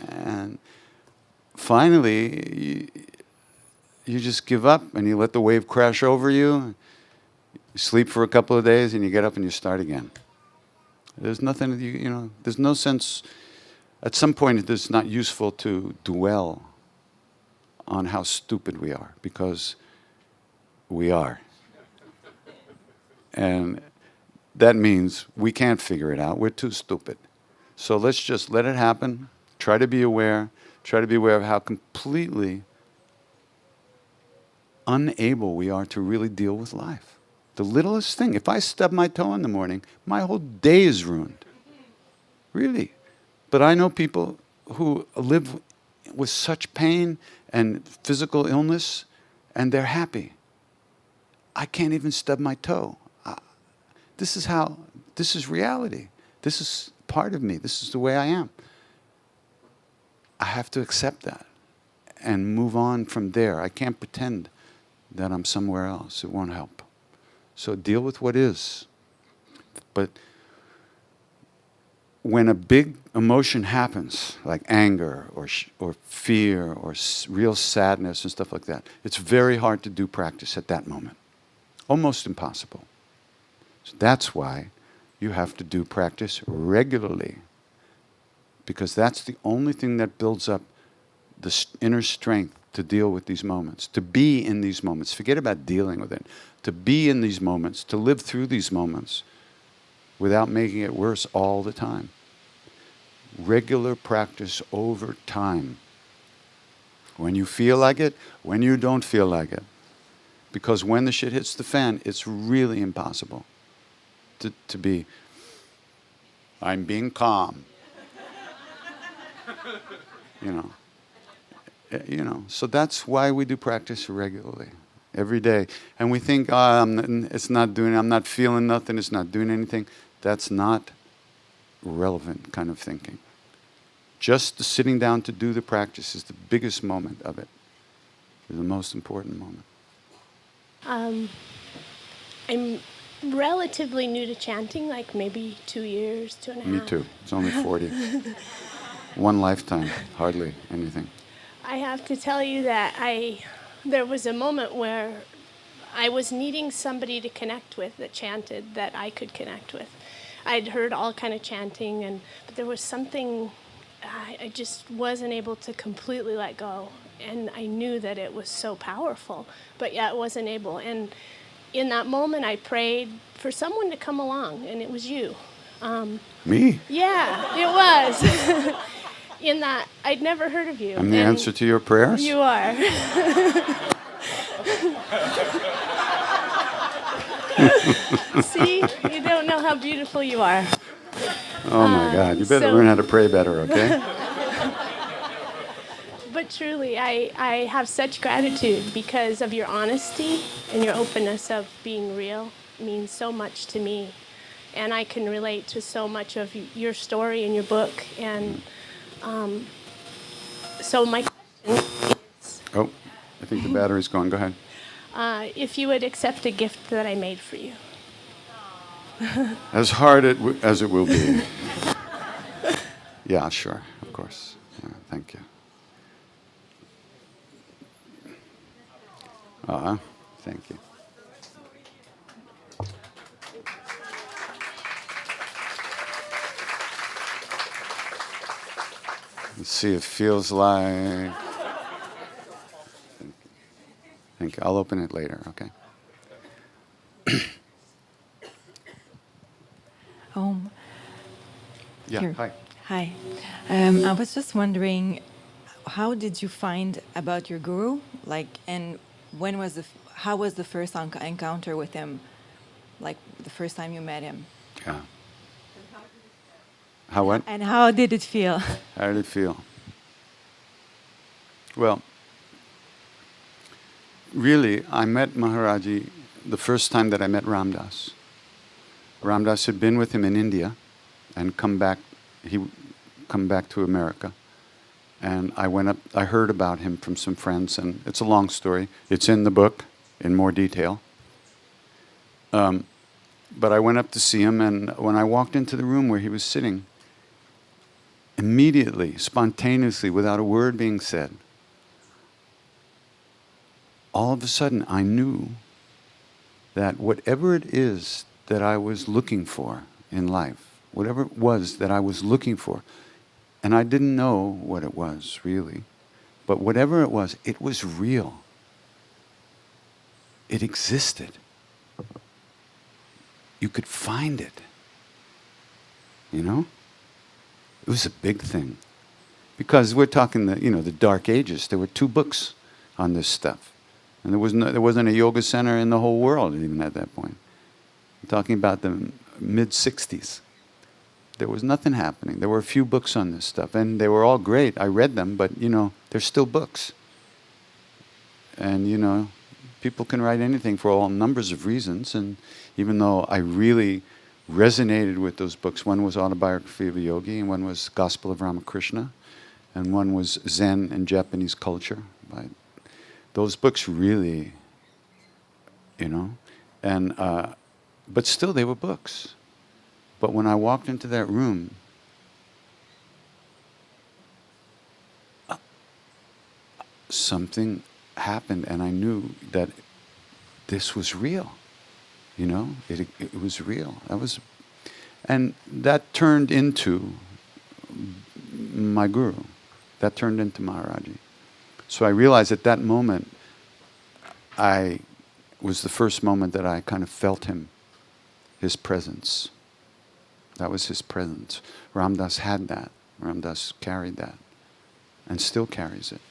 And finally, you just give up and you let the wave crash over you. You sleep for a couple of days and you get up and you start again. There's nothing, you know, there's no sense. At some point, it's not useful to dwell on how stupid we are, because we are. And that means we can't figure it out. We're too stupid. So let's just let it happen. Try to be aware. Try to be aware of how completely unable we are to really deal with life. The littlest thing. If I stub my toe in the morning, my whole day is ruined. Really. But I know people who live with such pain and physical illness, and they're happy. I can't even stub my toe. This is reality. This is part of me. This is the way I am. I have to accept that and move on from there. I can't pretend that I'm somewhere else. It won't help. So deal with what is. But when a big emotion happens, like anger or fear or real sadness and stuff like that, it's very hard to do practice at that moment. Almost impossible. So that's why you have to do practice regularly, because that's the only thing that builds up the inner strength to deal with these moments, to be in these moments. Forget about dealing with it. To be in these moments, to live through these moments without making it worse all the time. Regular practice over time. When you feel like it, when you don't feel like it. Because when the shit hits the fan, it's really impossible to be, I'm being calm. You know, so that's why we do practice regularly, every day. And we think, I'm not feeling nothing, it's not doing anything. That's not relevant kind of thinking. Just the sitting down to do the practice is the biggest moment of it. It's the most important moment. I'm relatively new to chanting, like maybe 2 years, 2.5. Me too. It's only 40. One lifetime, hardly anything. I have to tell you that there was a moment where I was needing somebody to connect with that chanted that I could connect with. I'd heard all kind of chanting, but there was something I just wasn't able to completely let go. And I knew that it was so powerful, but yet wasn't able. And in that moment, I prayed for someone to come along, and it was you. Me? Yeah, it was. In that, I'd never heard of you. I'm the answer to your prayers? You are. See, you don't know how beautiful you are. Oh my God, you better learn how to pray better, okay? But truly, I have such gratitude because of your honesty and your openness of being real. It means so much to me. And I can relate to so much of your story in your book. And so my question is... Oh, I think the battery's gone. Go ahead. If you would accept a gift that I made for you. As hard as it will be. Yeah, sure, of course. Yeah, thank you. Thank you. Let's see, it feels like... Thank you. I'll open it later, okay? Yeah, Here. hi. Hi. I was just wondering, how did you find about your guru? Like, and how was the first encounter with him? Like, the first time you met him? Yeah. How what? And how did it feel? How did it feel? Well, really, I met Maharaji the first time that I met Ramdas. Ramdas had been with him in India and come back to America. And I heard about him from some friends, and it's a long story. It's in the book in more detail. But I went up to see him, and when I walked into the room where he was sitting, immediately, spontaneously, without a word being said, all of a sudden I knew that whatever it is that I was looking for in life, whatever it was that I was looking for, and I didn't know what it was really, but whatever it was real. It existed. You could find it. You know? It was a big thing. Because we're talking the Dark Ages. There were 2 books on this stuff. And there wasn't a yoga center in the whole world even at that point. I'm talking about the mid-60s. There was nothing happening. There were a few books on this stuff, and they were all great. I read them, but, they're still books. And, people can write anything for all numbers of reasons, and even though I really resonated with those books, one was Autobiography of a Yogi, and one was Gospel of Ramakrishna, and one was Zen and Japanese Culture. Those books really, but still they were books. But when I walked into that room, something happened, and I knew that this was real. It was real. And that turned into my guru. That turned into Maharaji. So I realized at that moment, was the first moment that I kind of felt him, his presence. That was his presence. Ram Dass had that. Ram Dass carried that and still carries it.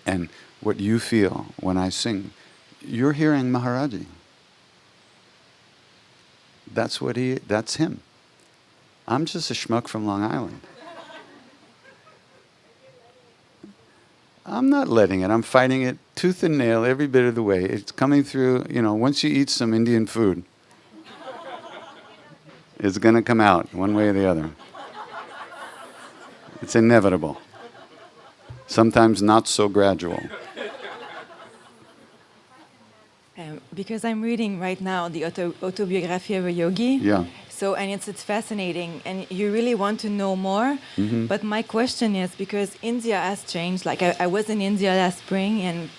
And what you feel when I sing, you're hearing Maharaji. That's him. I'm just a schmuck from Long Island. I'm not letting it. I'm fighting it tooth and nail every bit of the way. It's coming through, once you eat some Indian food, it's going to come out one way or the other. It's inevitable. Sometimes not so gradual. Because I'm reading right now the autobiography of a yogi. Yeah. So, and it's fascinating, and you really want to know more. Mm-hmm. But my question is, because India has changed, like I was in India last spring, and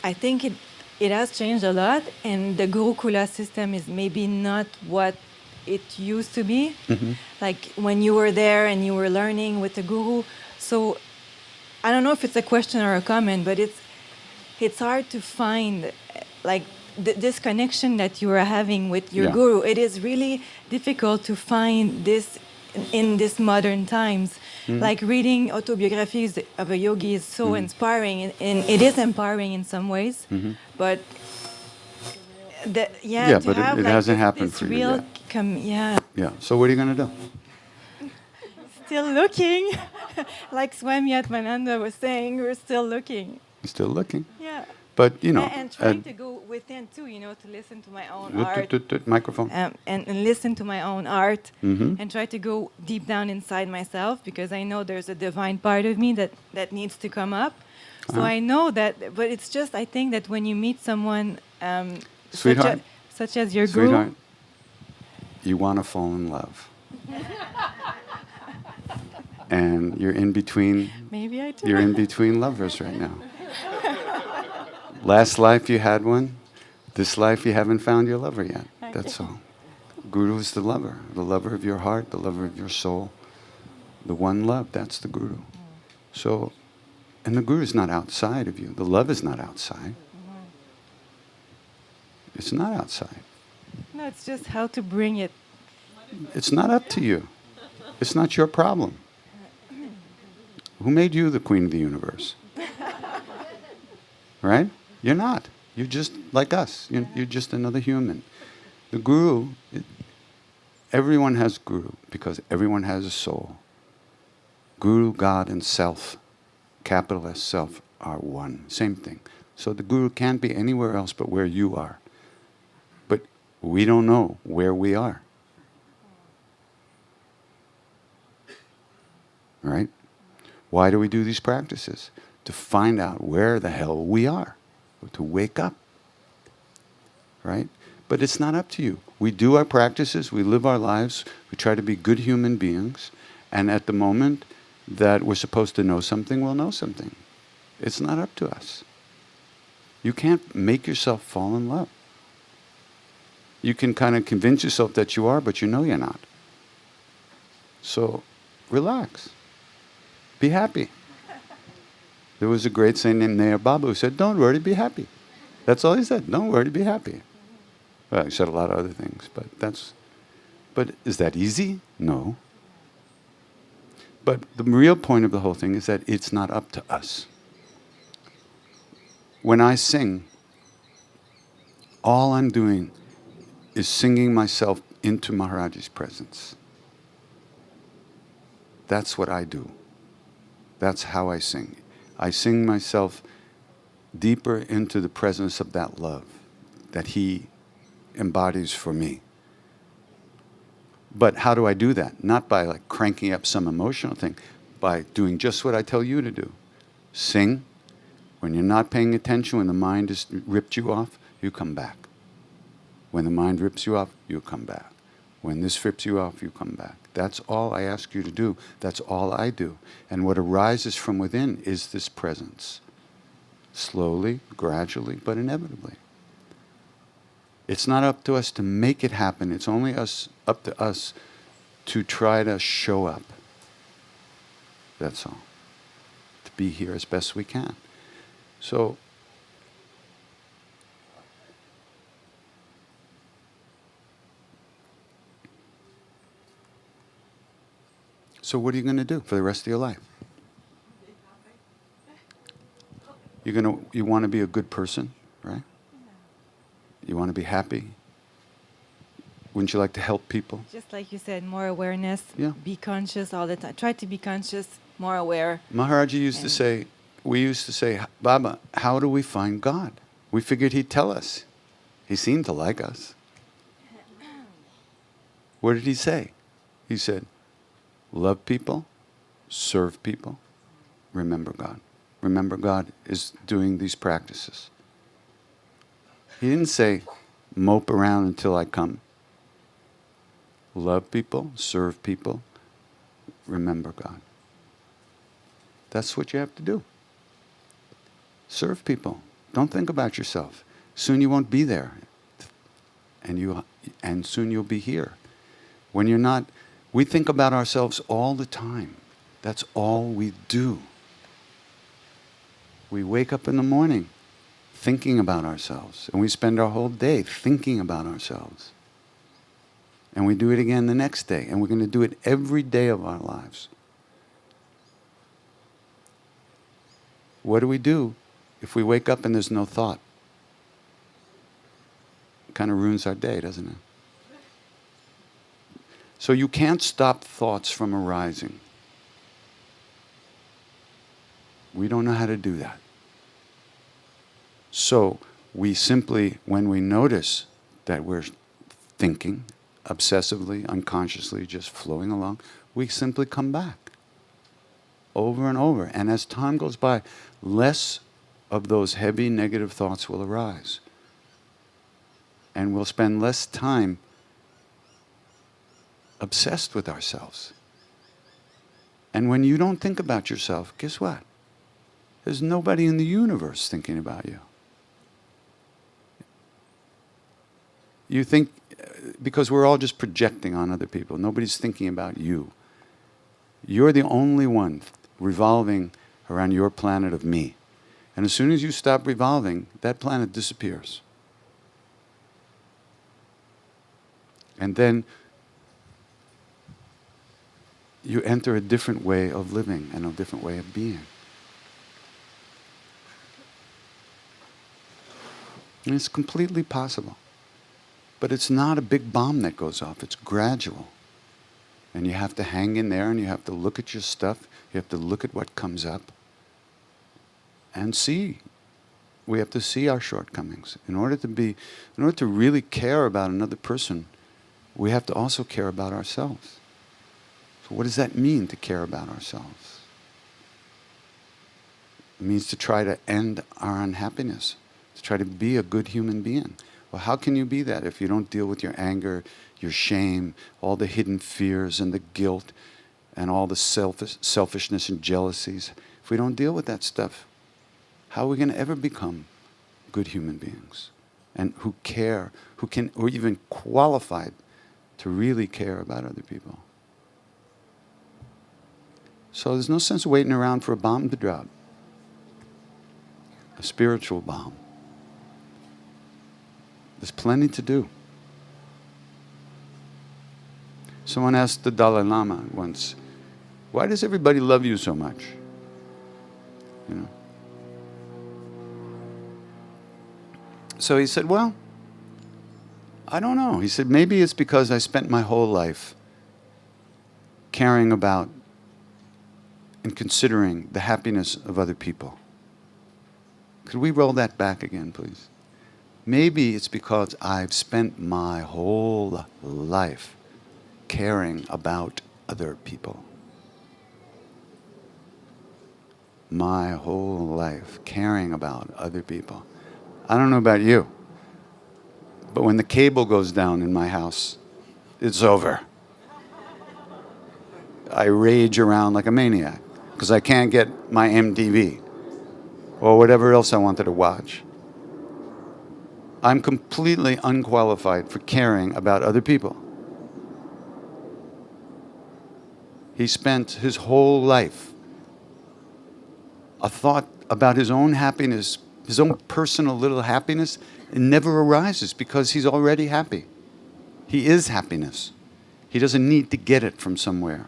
I think it has changed a lot, and the Gurukula system is maybe not what it used to be. Mm-hmm. Like when you were there and you were learning with the guru. So I don't know if it's a question or a comment, but it's hard to find like this connection that you are having with your guru. It is really difficult to find this in this modern times. Mm-hmm. Like reading autobiographies of a yogi is so inspiring, and it is empowering in some ways. Mm-hmm. But to but have it like hasn't this happened for you real yet. Yeah. So what are you going to do? Still looking, like Swami Atmananda was saying, we're still looking. You're still looking. Yeah. But, And trying to go within too, to listen to my own art. Microphone. And listen to my own art, Mm-hmm. and try to go deep down inside myself, because I know there's a divine part of me that needs to come up. So I know that, but it's just, I think that when you meet someone Sweetheart. such as your Sweetheart, guru, you want to fall in love. And you're in between. maybe I do. You're in between lovers right now. Last life you had one. This life you haven't found your lover yet. Okay. That's all. Guru is the lover of your heart, the lover of your soul. The one love, that's the Guru. So, and the Guru is not outside of you. The love is not outside. It's not outside. No, it's just how to bring it. It's not up to you. It's not your problem. Who made you the queen of the universe? Right? You're not. You're just like us. You're just another human. The Guru, everyone has Guru because everyone has a soul. Guru, God, and self, capital S, self, are one. Same thing. So the Guru can't be anywhere else but where you are. But we don't know where we are. Right? Why do we do these practices? To find out where the hell we are. To wake up. Right? But it's not up to you. We do our practices, we live our lives, we try to be good human beings, and at the moment that we're supposed to know something, we'll know something. It's not up to us. You can't make yourself fall in love. You can kind of convince yourself that you are, but you know you're not. So, relax. Be happy. There was a great saint named Naya Baba who said, don't worry, be happy. That's all he said. Don't worry, be happy. Well, he said a lot of other things, but is that easy? No. But the real point of the whole thing is that it's not up to us. When I sing, all I'm doing is singing myself into Maharaji's presence. That's what I do. That's how I sing. I sing myself deeper into the presence of that love that he embodies for me. But how do I do that? Not by like cranking up some emotional thing, by doing just what I tell you to do. Sing. When you're not paying attention, when the mind has ripped you off, you come back. When the mind rips you off, you come back. When this rips you off, you come back. That's all I ask you to do. That's all I do. And what arises from within is this presence. Slowly, gradually, but inevitably. It's not up to us to make it happen. It's only up to us to try to show up. That's all. To be here as best we can. So what are you going to do for the rest of your life? You want to be a good person, right? You want to be happy. Wouldn't you like to help people? Just like you said, more awareness. Yeah. Be conscious all the time. Try to be conscious, more aware. Maharaji used to say, we used to say, Baba, how do we find God? We figured he'd tell us. He seemed to like us. What did he say? He said, love people, serve people, remember God. Remember God is doing these practices. He didn't say, mope around until I come. Love people, serve people, remember God. That's what you have to do. Serve people. Don't think about yourself. Soon you won't be there. And soon you'll be here. When you're not, we think about ourselves all the time. That's all we do. We wake up in the morning thinking about ourselves, and we spend our whole day thinking about ourselves. And we do it again the next day, and we're going to do it every day of our lives. What do if we wake up and there's no thought? It kind of ruins our day, doesn't it? So you can't stop thoughts from arising. We don't know how to do that. So we simply, when we notice that we're thinking obsessively, unconsciously, just flowing along, we simply come back over and over. And as time goes by, less of those heavy negative thoughts will arise. And we'll spend less time obsessed with ourselves. And when you don't think about yourself, guess what? There's nobody in the universe thinking about you. You think, because we're all just projecting on other people. Nobody's thinking about you. You're the only one revolving around your planet of me. And as soon as you stop revolving, that planet disappears. And then you enter a different way of living and a different way of being. And it's completely possible. But it's not a big bomb that goes off. It's gradual. And you have to hang in there, and you have to look at your stuff. You have to look at what comes up and see. We have to see our shortcomings. In order to really care about another person, we have to also care about ourselves. So what does that mean, to care about ourselves? It means to try to end our unhappiness, to try to be a good human being. Well, how can you be that if you don't deal with your anger, your shame, all the hidden fears and the guilt and all the selfishness and jealousies? If we don't deal with that stuff, how are we going to ever become good human beings and who care, who are even qualified to really care about other people? So there's no sense of waiting around for a bomb to drop, a spiritual bomb. There's plenty to do. Someone asked the Dalai Lama once, why does everybody love you so much? You know. So he said, well, I don't know. He said, maybe it's because I spent my whole life caring about and considering the happiness of other people. Could we roll that back again, please? Maybe it's because I've spent my whole life caring about other people. My whole life caring about other people. I don't know about you, but when the cable goes down in my house, it's over. I rage around like a maniac because I can't get my MTV or whatever else I wanted to watch. I'm completely unqualified for caring about other people. He spent his whole life a thought about his own happiness, his own personal little happiness, it never arises because he's already happy. He is happiness. He doesn't need to get it from somewhere.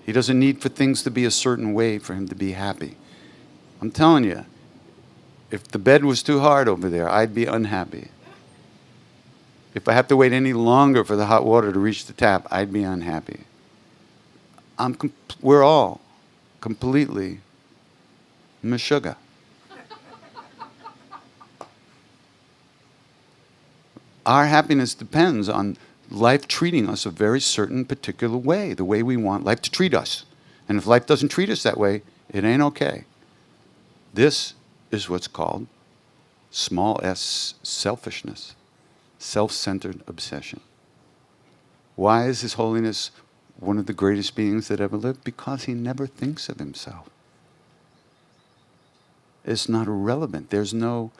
He doesn't need for things to be a certain way for him to be happy. I'm telling you, if the bed was too hard over there, I'd be unhappy. If I have to wait any longer for the hot water to reach the tap, I'd be unhappy. We're all completely meshuggah. Our happiness depends on life treating us a very certain particular way, the way we want life to treat us. And if life doesn't treat us that way, it ain't okay. This is what's called small s selfishness, self-centered obsession. Why is His Holiness one of the greatest beings that ever lived? Because he never thinks of himself. It's not irrelevant. There's no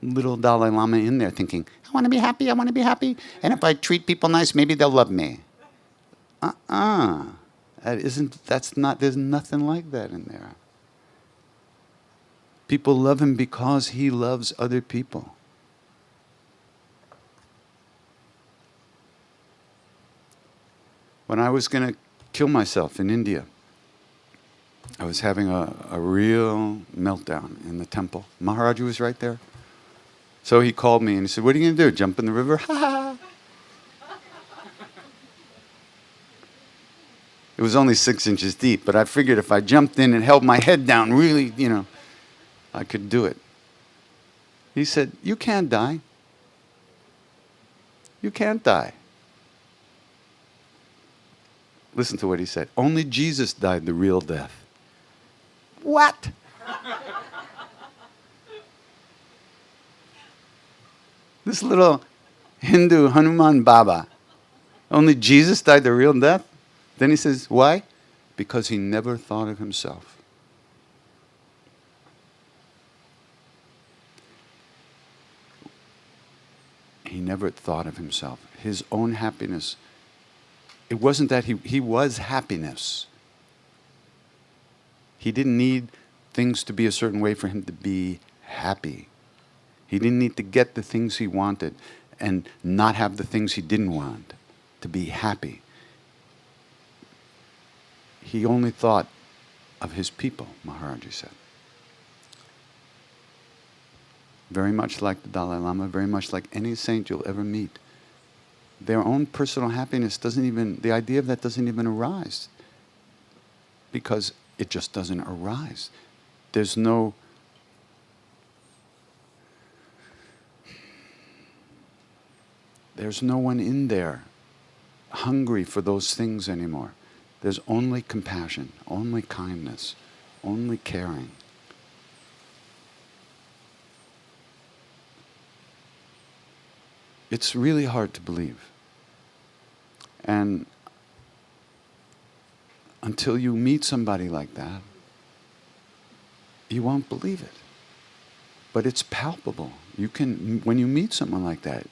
little Dalai Lama in there thinking, I want to be happy, I want to be happy, and if I treat people nice, maybe they'll love me. There's nothing like that in there. People love him because he loves other people. When I was going to kill myself in India, I was having a real meltdown in the temple. Maharaji was right there. So he called me and he said, what are you going to do, jump in the river? It was only 6 inches deep, but I figured if I jumped in and held my head down really, I could do it. He said, you can't die. You can't die. Listen to what he said. Only Jesus died the real death. What? This little Hindu Hanuman Baba. Only Jesus died the real death? Then he says, why? Because he never thought of himself. He never thought of himself. His own happiness. It wasn't that he was happiness. He didn't need things to be a certain way for him to be happy. He didn't need to get the things he wanted and not have the things he didn't want to be happy. He only thought of his people, Maharaji said. Very much like the Dalai Lama, very much like any saint you'll ever meet. Their own personal happiness the idea of that doesn't even arise. Because it just doesn't arise. There's no one in there hungry for those things anymore. There's only compassion, only kindness, only caring. It's really hard to believe. And until you meet somebody like that, you won't believe it. But it's palpable. When you meet someone like that,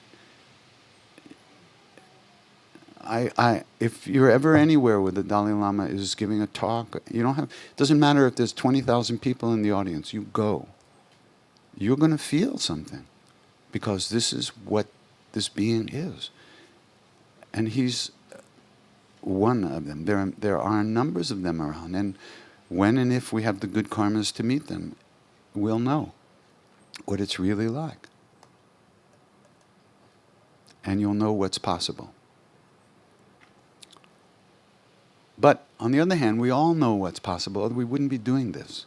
if you're ever anywhere where the Dalai Lama is giving a talk, it doesn't matter if there's 20,000 people in the audience, you go. You're going to feel something. Because this is what this being is. And he's one of them. There are numbers of them around. And when and if we have the good karmas to meet them, we'll know what it's really like. And you'll know what's possible. But on the other hand, we all know what's possible, or we wouldn't be doing this.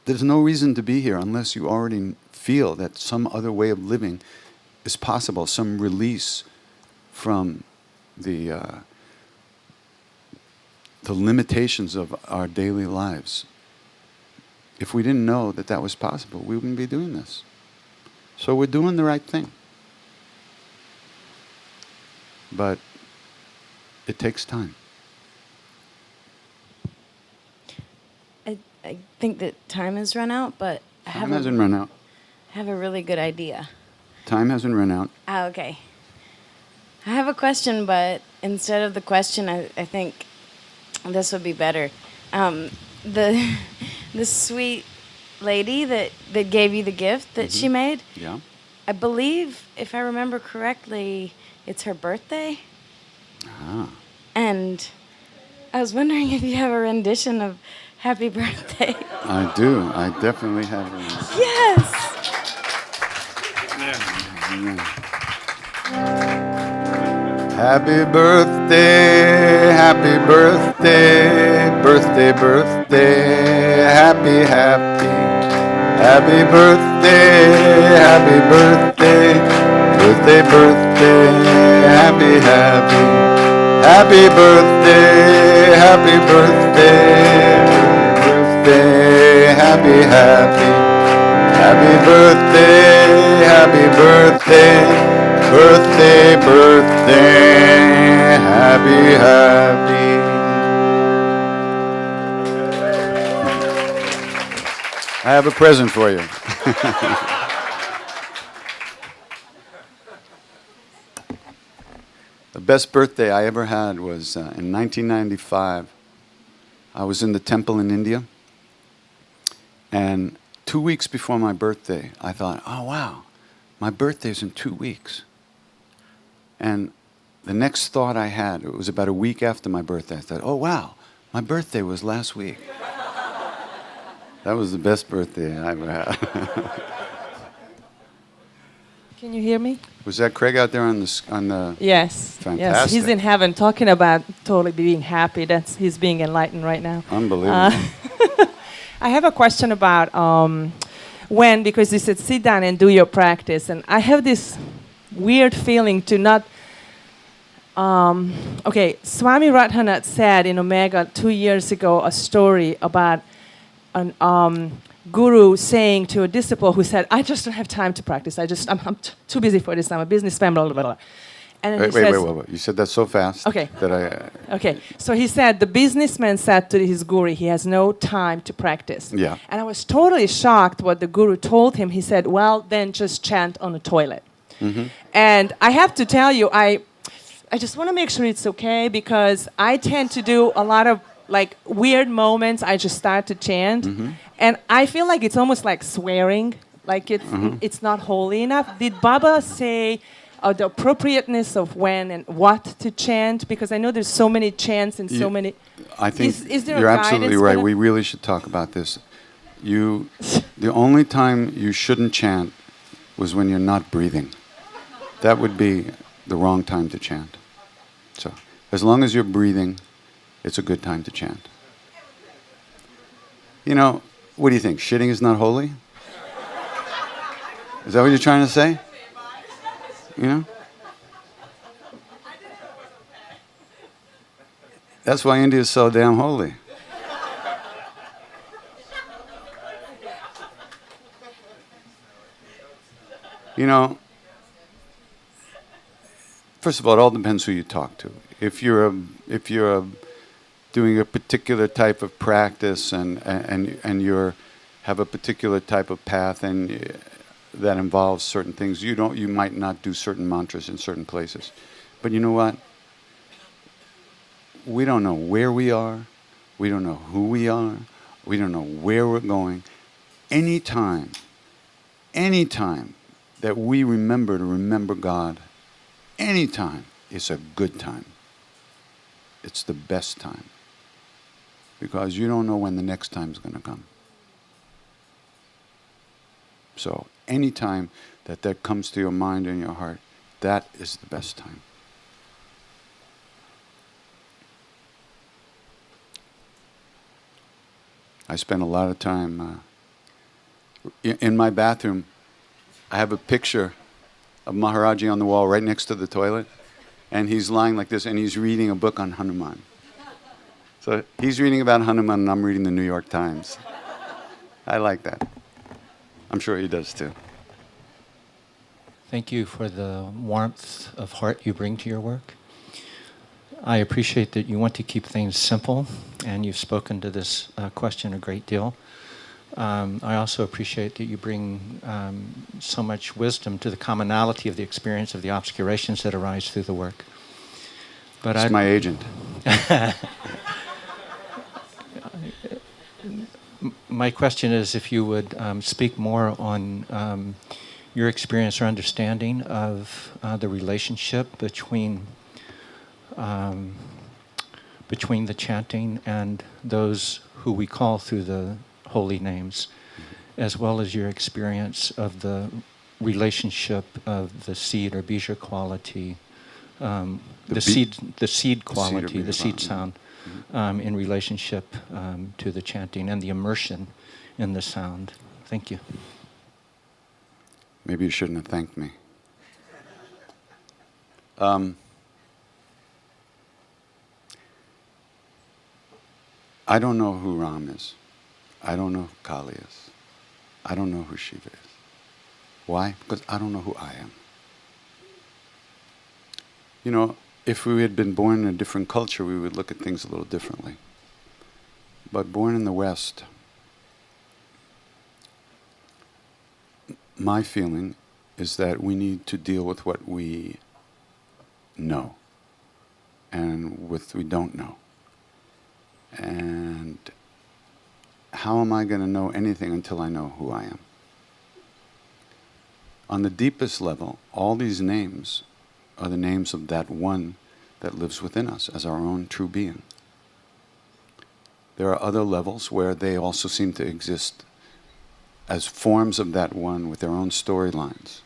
There's no reason to be here unless you already feel that some other way of living is possible, some release from the limitations of our daily lives. If we didn't know that that was possible, we wouldn't be doing this. So we're doing the right thing. But it takes time. I think that time has run out, but Time hasn't run out. I have a really good idea. Time hasn't run out. Okay. I have a question, but instead of the question, I think this would be better. the the sweet lady that gave you the gift that she made. Yeah. I believe, if I remember correctly, it's her birthday. Ah. And I was wondering if you have a rendition of Happy Birthday. I do. I definitely have one. Yes! Happy birthday, happy birthday, birthday, birthday, happy, happy. Happy birthday, happy birthday, birthday, birthday, happy, happy. Happy birthday, happy birthday, birthday, happy, happy. Happy birthday, happy birthday, birthday, birthday, happy, happy. I have a present for you. The best birthday I ever had was in 1995. I was in the temple in India, and 2 weeks before my birthday, I thought, oh wow, my birthday's in 2 weeks. And the next thought I had, it was about a week after my birthday, I thought, oh wow, my birthday was last week. That was the best birthday I ever had. Can you hear me? Was that Craig out there on the? Yes. Fantastic. Yes, he's in heaven talking about totally being happy. He's being enlightened right now. Unbelievable. I have a question about when, because you said sit down and do your practice, and I have this weird feeling to not. Okay, Swami Radhanath said in Omega 2 years ago a story about an guru saying to a disciple who said, "I just don't have time to practice. I'm too busy for this. I'm a businessman." Blah blah blah. And Wait. You said that so fast. Okay. That I. Okay, so he said the businessman said to his guru he has no time to practice. Yeah. And I was totally shocked what the guru told him. He said, well, then just chant on the toilet. Mm-hmm. And I have to tell you, I just want to make sure it's okay because I tend to do a lot of like weird moments. I just start to chant. Mm-hmm. And I feel like it's almost like swearing, like it's not holy enough. Did Baba say the appropriateness of when and what to chant? Because I know there's so many chants and so many. I think is there you're a absolutely guidance right. for that? We really should talk about this. The only time you shouldn't chant was when you're not breathing. That would be the wrong time to chant. So, as long as you're breathing, it's a good time to chant. You know, what do you think? Shitting is not holy? Is that what you're trying to say? You know? That's why India is so damn holy. You know, first of all, it all depends who you talk to. If you're doing a particular type of practice and you're have a particular type of path and that involves certain things, you might not do certain mantras in certain places. But you know what? We don't know where we are. We don't know who we are. We don't know where we're going. Anytime that we remember to remember God, anytime is a good time. It's the best time. Because you don't know when the next time is going to come. So any time that comes to your mind and your heart, that is the best time. I spend a lot of time in my bathroom. I have a picture of Maharaji on the wall right next to the toilet, and he's lying like this, and he's reading a book on Hanuman. So he's reading about Hanuman, and I'm reading the New York Times. I like that. I'm sure he does too. Thank you for the warmth of heart you bring to your work. I appreciate that you want to keep things simple, and you've spoken to this question a great deal. I also appreciate that you bring so much wisdom to the commonality of the experience of the obscurations that arise through the work. But It's my agent. my question is if you would speak more on your experience or understanding of the relationship between the chanting and those who we call through the holy names, as well as your experience of the relationship of the seed or bija quality, the seed quality, the seed sound, in relationship to the chanting and the immersion in the sound. Thank you. Maybe you shouldn't have thanked me. I don't know who Ram is. I don't know who Kali is. I don't know who Shiva is. Why? Because I don't know who I am. You know, if we had been born in a different culture, we would look at things a little differently. But born in the West, my feeling is that we need to deal with what we know and with we don't know. And how am I going to know anything until I know who I am? On the deepest level, all these names are the names of that one that lives within us as our own true being. There are other levels where they also seem to exist as forms of that one with their own storylines.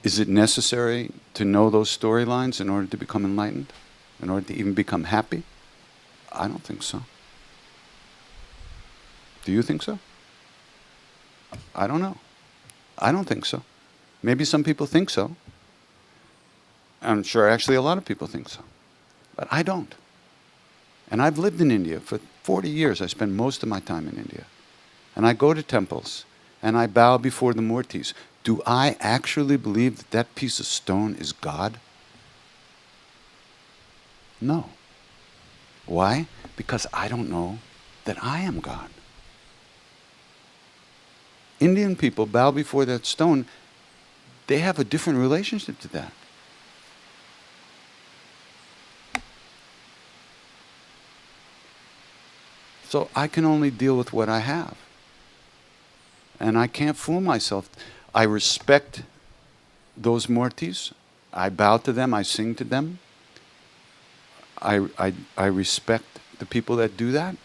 Is it necessary to know those storylines in order to become enlightened? In order to even become happy? I don't think so. Do you think so? I don't know. I don't think so. Maybe some people think so. I'm sure actually a lot of people think so. But I don't. And I've lived in India for 40 years. I spend most of my time in India. And I go to temples and I bow before the murtis. Do I actually believe that that piece of stone is God? No. Why? Because I don't know that I am God. Indian people bow before that stone. They have a different relationship to that. So I can only deal with what I have. And I can't fool myself. I respect those murtis. I bow to them. I sing to them. I respect the people that do that.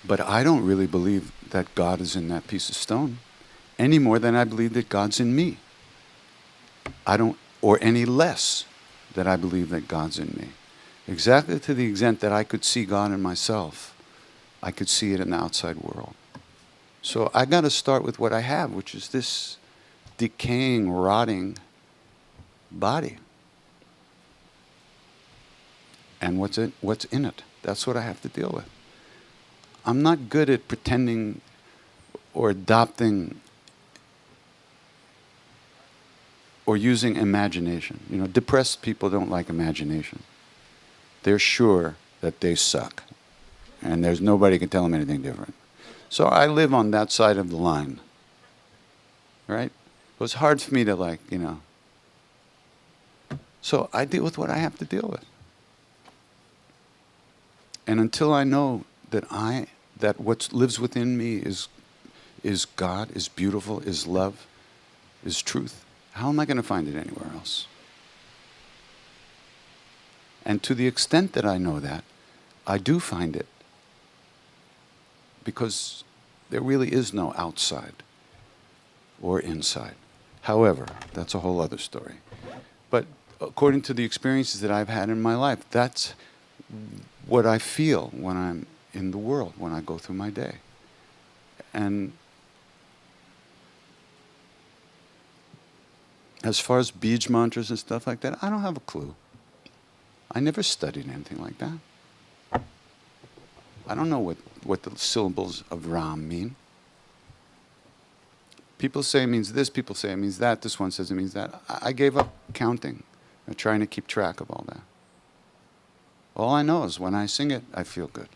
But I don't really believe that God is in that piece of stone any more than I believe that God's in me. I don't, or any less that I believe that God's in me. Exactly to the extent that I could see God in myself, I could see it in the outside world. So I got to start with what I have, which is this decaying, rotting body. And what's in it? That's what I have to deal with. I'm not good at pretending or adopting or using imagination. You know, depressed people don't like imagination. They're sure that they suck. And there's nobody can tell them anything different. So I live on that side of the line. Right? It was hard for me to So I deal with what I have to deal with. And until I know that what lives within me is God, is beautiful, is love, is truth, how am I going to find it anywhere else? And to the extent that I know that, I do find it. Because there really is no outside or inside. However, that's a whole other story. But according to the experiences that I've had in my life, that's what I feel when I'm in the world, when I go through my day. And as far as bij mantras and stuff like that, I don't have a clue. I never studied anything like that. I don't know what the syllables of Ram mean. People say it means this, people say it means that, this one says it means that. I gave up counting and trying to keep track of all that. All I know is when I sing it, I feel good.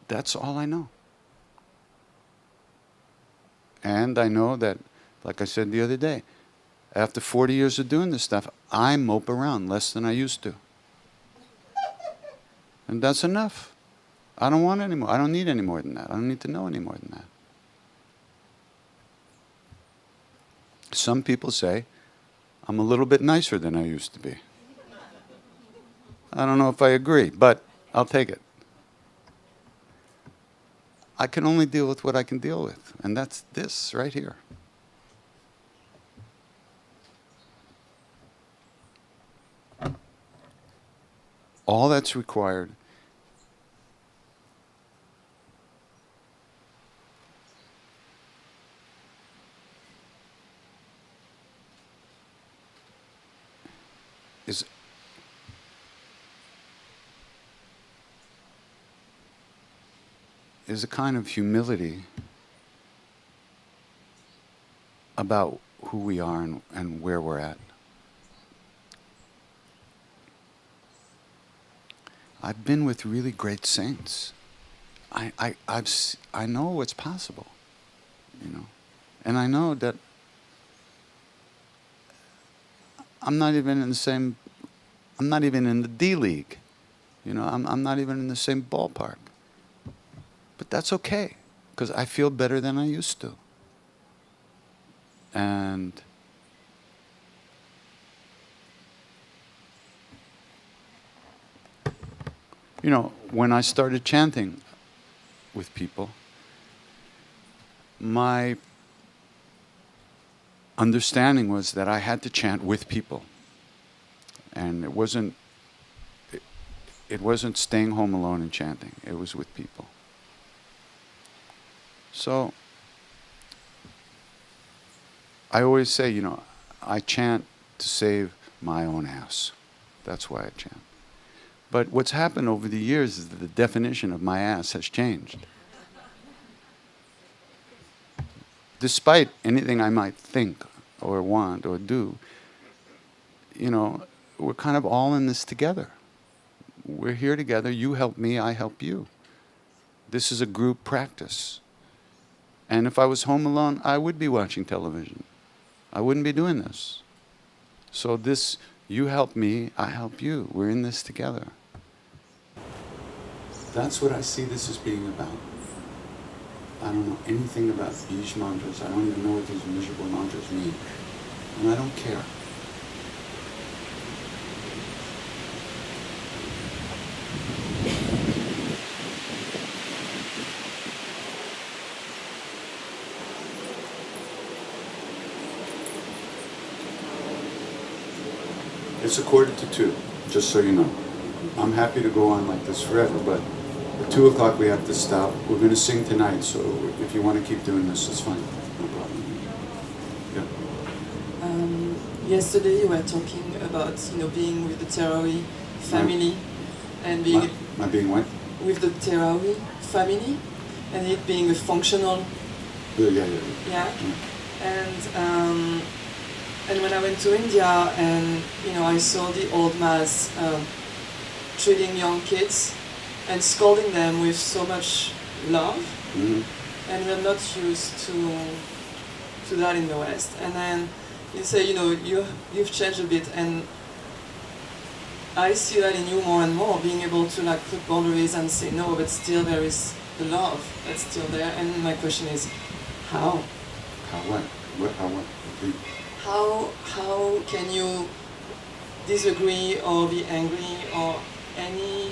That's all I know. And I know that, like I said the other day, after 40 years of doing this stuff, I mope around less than I used to. And that's enough. I don't want any more. I don't need any more than that. I don't need to know any more than that. Some people say, I'm a little bit nicer than I used to be. I don't know if I agree, but I'll take it. I can only deal with what I can deal with, and that's this right here. All that's required is a kind of humility about who we are and where we're at. I've been with really great saints. I know what's possible, you know, and I know that I'm not even in the D League, you know. I'm not even in the same ballpark. But that's okay, because I feel better than I used to. And you know, when I started chanting with people, my understanding was that I had to chant with people. And it wasn't staying home alone and chanting. It was with people. So I always say, you know, I chant to save my own ass. That's why I chant. But what's happened over the years is that the definition of my ass has changed. Despite anything I might think or want or do, you know, we're kind of all in this together. We're here together. You help me, I help you. This is a group practice. And if I was home alone, I would be watching television. I wouldn't be doing this. So this, you help me, I help you. We're in this together. That's what I see this as being about. I don't know anything about these mantras. I don't even know what these miserable mantras mean. And I don't care. It's 1:45, just so you know. I'm happy to go on like this forever, but at 2 o'clock we have to stop. We're going to sing tonight, so if you want to keep doing this, it's fine. No problem. Yeah. Yesterday you were talking about, you know, being with the Terawi family and being... My being what? With the Terawi family and it being a functional... Yeah. And when I went to India and, you know, I saw the old mas treating young kids and scolding them with so much love, and we're not used to that in the West. And then you say, you know, you've changed a bit, and I see that in you more and more, being able to like put boundaries and say no, but still there is the love that's still there. And my question is, how? How what? How what? How can you disagree or be angry or any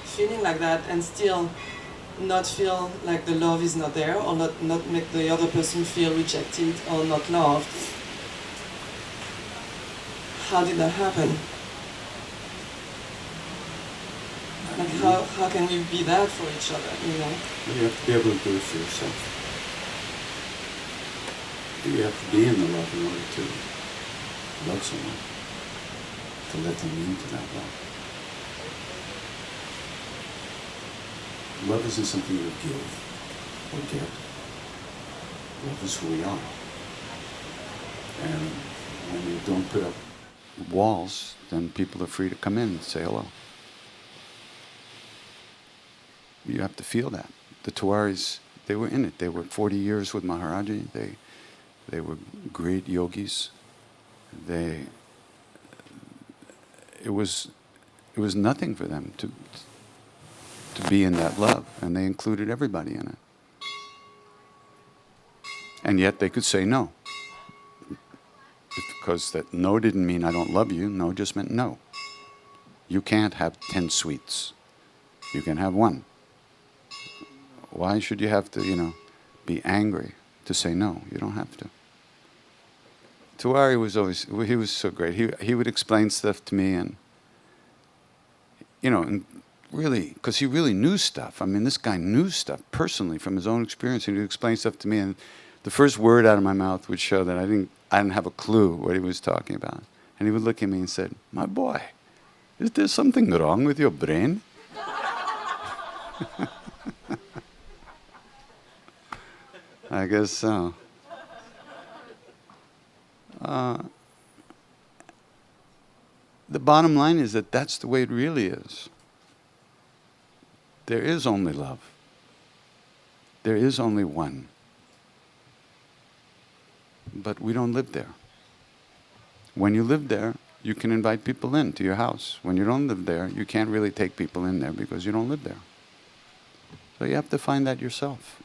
feeling like that and still not feel like the love is not there or not make the other person feel rejected or not loved? How did that happen? Like how can we be that for each other, you know? You have to be able to do it for yourself. You have to be in the love in order to love someone, to let them into that love. Love isn't something you give or get. Love is who we are. And when you don't put up walls, then people are free to come in and say hello. You have to feel that. The Tiwaris, they were in it. They were 40 years with Maharaji. They were great yogis. It was nothing for them to be in that love, and they included everybody in it. And yet they could say no. Because that no didn't mean I don't love you. No just meant no. You can't have 10 sweets. You can have one. Why should you have to, be angry to say no? You don't have to. Tiwari he was so great. He would explain stuff to me and really, because he really knew stuff. I mean, this guy knew stuff personally from his own experience. He would explain stuff to me, and the first word out of my mouth would show that I didn't have a clue what he was talking about. And he would look at me and said, "My boy, is there something wrong with your brain?" I guess so. The bottom line is that that's the way it really is. There is only love. There is only one. But we don't live there. When you live there, you can invite people in to your house. When you don't live there, you can't really take people in there because you don't live there. So you have to find that yourself.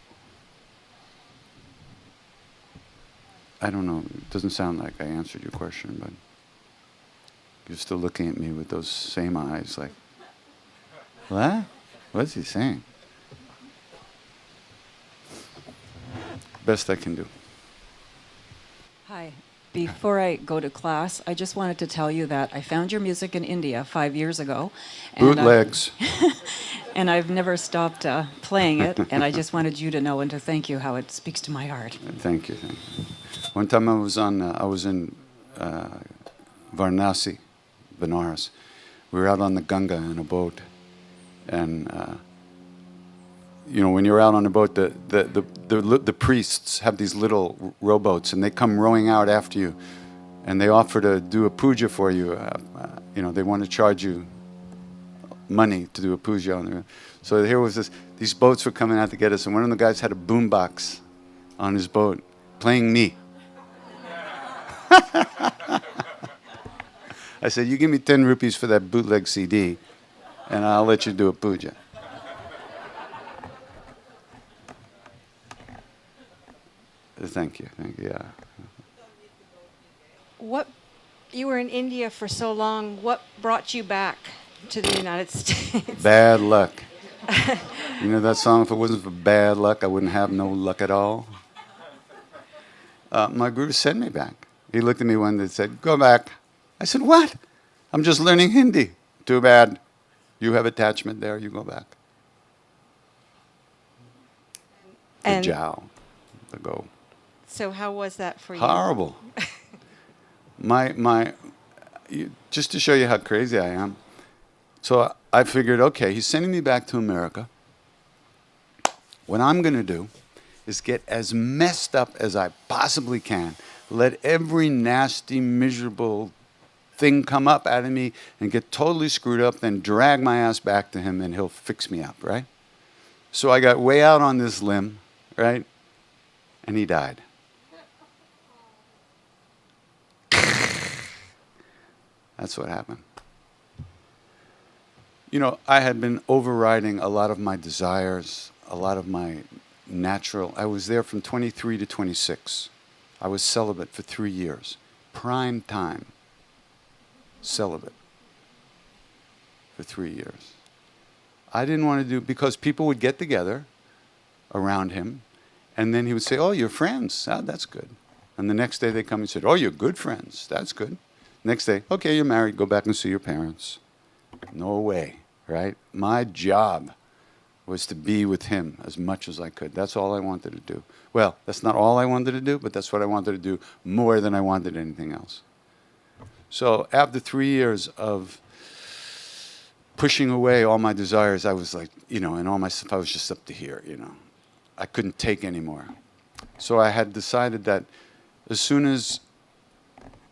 I don't know, it doesn't sound like I answered your question, but you're still looking at me with those same eyes like, what? What's he saying? Best I can do. Hi. Before I go to class, I just wanted to tell you that I found your music in India 5 years ago. Bootlegs. And I've never stopped playing it, and I just wanted you to know and to thank you how it speaks to my heart. Thank you. One time I was in Varanasi, Benares. We were out on the Ganga in a boat, and when you're out on a boat, the priests have these little rowboats, and they come rowing out after you, and they offer to do a puja for you. They want to charge you money to do a puja on there. So here was these boats were coming out to get us, and one of the guys had a boombox on his boat playing me. I said, "You give me 10 rupees for that bootleg CD, and I'll let you do a puja." Thank you. Yeah. You were in India for so long. What brought you back to the United States? Bad luck. You know that song, if it wasn't for bad luck, I wouldn't have no luck at all? My guru sent me back. He looked at me one day and said, "Go back." I said, "What? I'm just learning Hindi." "Too bad. You have attachment there. You go back." And The go. So how was that for you? Horrible. Just to show you how crazy I am. So I figured, okay, he's sending me back to America. What I'm going to do is get as messed up as I possibly can. Let every nasty, miserable thing come up out of me and get totally screwed up, then drag my ass back to him and he'll fix me up, right? So I got way out on this limb, right? And he died. That's what happened. I had been overriding a lot of my desires, a lot of my natural. I was there from 23 to 26. I was celibate for 3 years. Prime time. Celibate. For 3 years. I didn't want to do, because people would get together around him, and then he would say, "Oh, you're friends. Oh, that's good." And the next day they come and said, "Oh, you're good friends. That's good." Next day, "Okay, you're married. Go back and see your parents." No way, right? My job was to be with him as much as I could. That's all I wanted to do. Well, that's not all I wanted to do, but that's what I wanted to do more than I wanted anything else. So after 3 years of pushing away all my desires, I was like, and all my stuff, I was just up to here, I couldn't take anymore. So I had decided that as soon as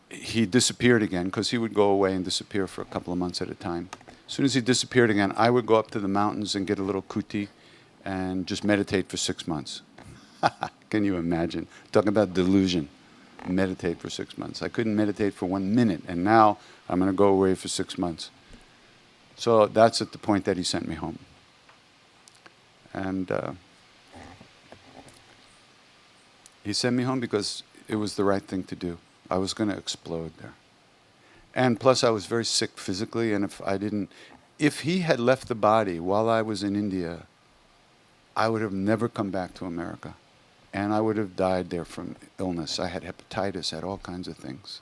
he disappeared again, because he would go away and disappear for a couple of months at a time. As soon as he disappeared again, I would go up to the mountains and get a little kuti and just meditate for 6 months. Can you imagine? Talking about delusion. Meditate for 6 months. I couldn't meditate for 1 minute, and now I'm going to go away for 6 months. So that's at the point that he sent me home. And he sent me home because it was the right thing to do. I was going to explode there. And plus I was very sick physically, and if he had left the body while I was in India, I would have never come back to America. And I would have died there from illness. I had hepatitis, had all kinds of things.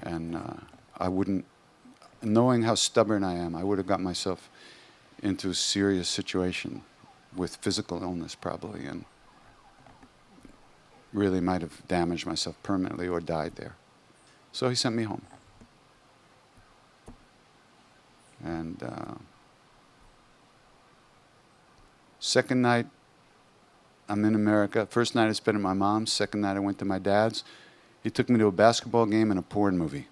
And I wouldn't, knowing how stubborn I am, I would have got myself into a serious situation with physical illness probably, and really might have damaged myself permanently or died there. So he sent me home. And second night, I'm in America. First night I spent at my mom's. Second night I went to my dad's. He took me to a basketball game and a porn movie.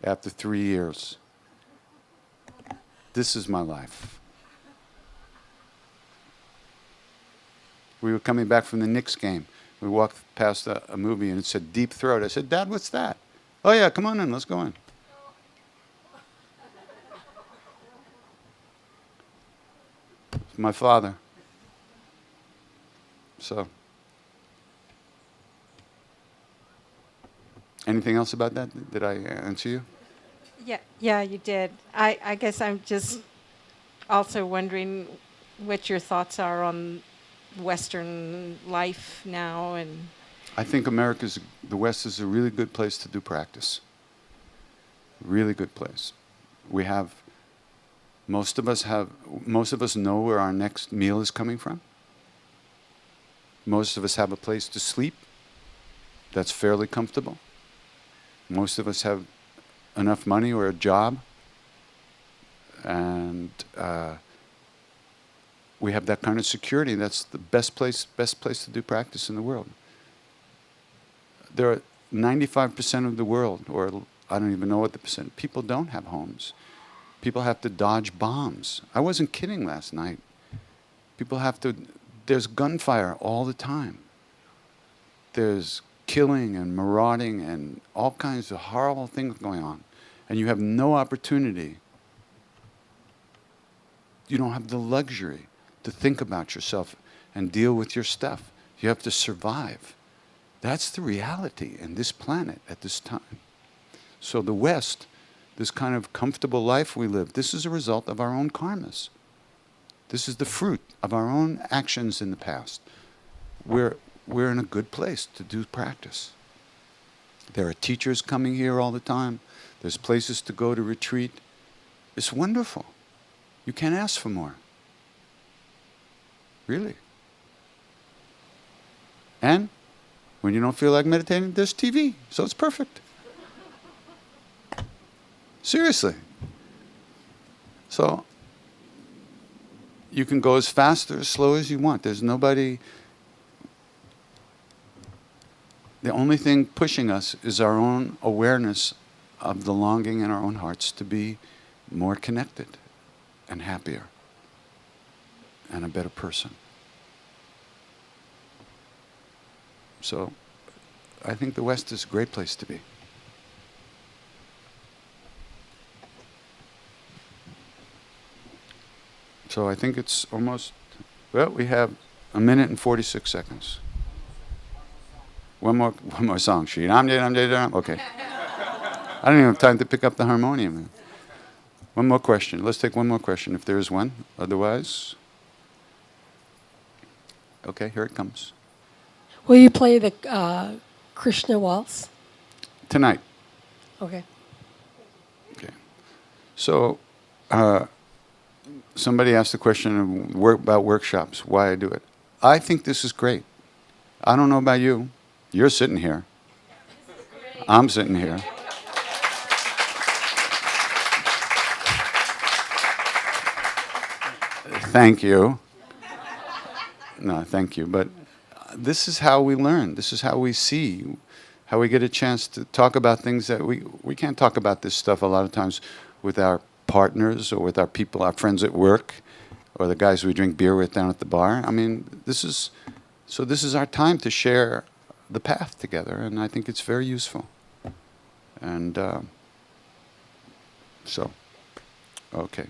After 3 years. This is my life. We were coming back from the Knicks game. We walked past a movie and it said Deep Throat. I said, Dad, what's that? Oh yeah, come on in, let's go in. It's my father. So, anything else about that? Did I answer you? Yeah, you did. I guess I'm just also wondering what your thoughts are on Western life now. And I think the West is a really good place to do practice. Really good place. We have, most of us know where our next meal is coming from. Most of us have a place to sleep that's fairly comfortable. Most of us have enough money or a job, and we have that kind of security. That's the best place to do practice in the world. There are 95% of the world, or I don't even know what the percent, people don't have homes. People have to dodge bombs. I wasn't kidding last night. People have to, there's gunfire all the time. There's killing and marauding and all kinds of horrible things going on. And you have no opportunity. You don't have the luxury to think about yourself and deal with your stuff. You have to survive. That's the reality in this planet at this time. So the West, this kind of comfortable life we live, this is a result of our own karmas. This is the fruit of our own actions in the past. We're in a good place to do practice. There are teachers coming here all the time. There's places to go to retreat. It's wonderful. You can't ask for more. Really. And when you don't feel like meditating, there's TV, so it's perfect. Seriously. So you can go as fast or as slow as you want. There's nobody. The only thing pushing us is our own awareness of the longing in our own hearts to be more connected and happier and a better person. So I think the West is a great place to be. So I think it's almost, well, we have 1 minute and 46 seconds. One more song. Okay. I don't even have time to pick up the harmonium. One more question. Let's take one more question if there is one. Otherwise, okay, here it comes. Will you play the Krishna waltz? Tonight. Okay. Okay. So, somebody asked the question about workshops, why I do it. I think this is great. I don't know about you. You're sitting here. I'm sitting here. Thank you. No, thank you. But this is how we learn. This is how we see, how we get a chance to talk about things that we can't talk about this stuff a lot of times with our partners or with our people, our friends at work, or the guys we drink beer with down at the bar. I mean, this is our time to share the path together, and I think it's very useful. And so, okay.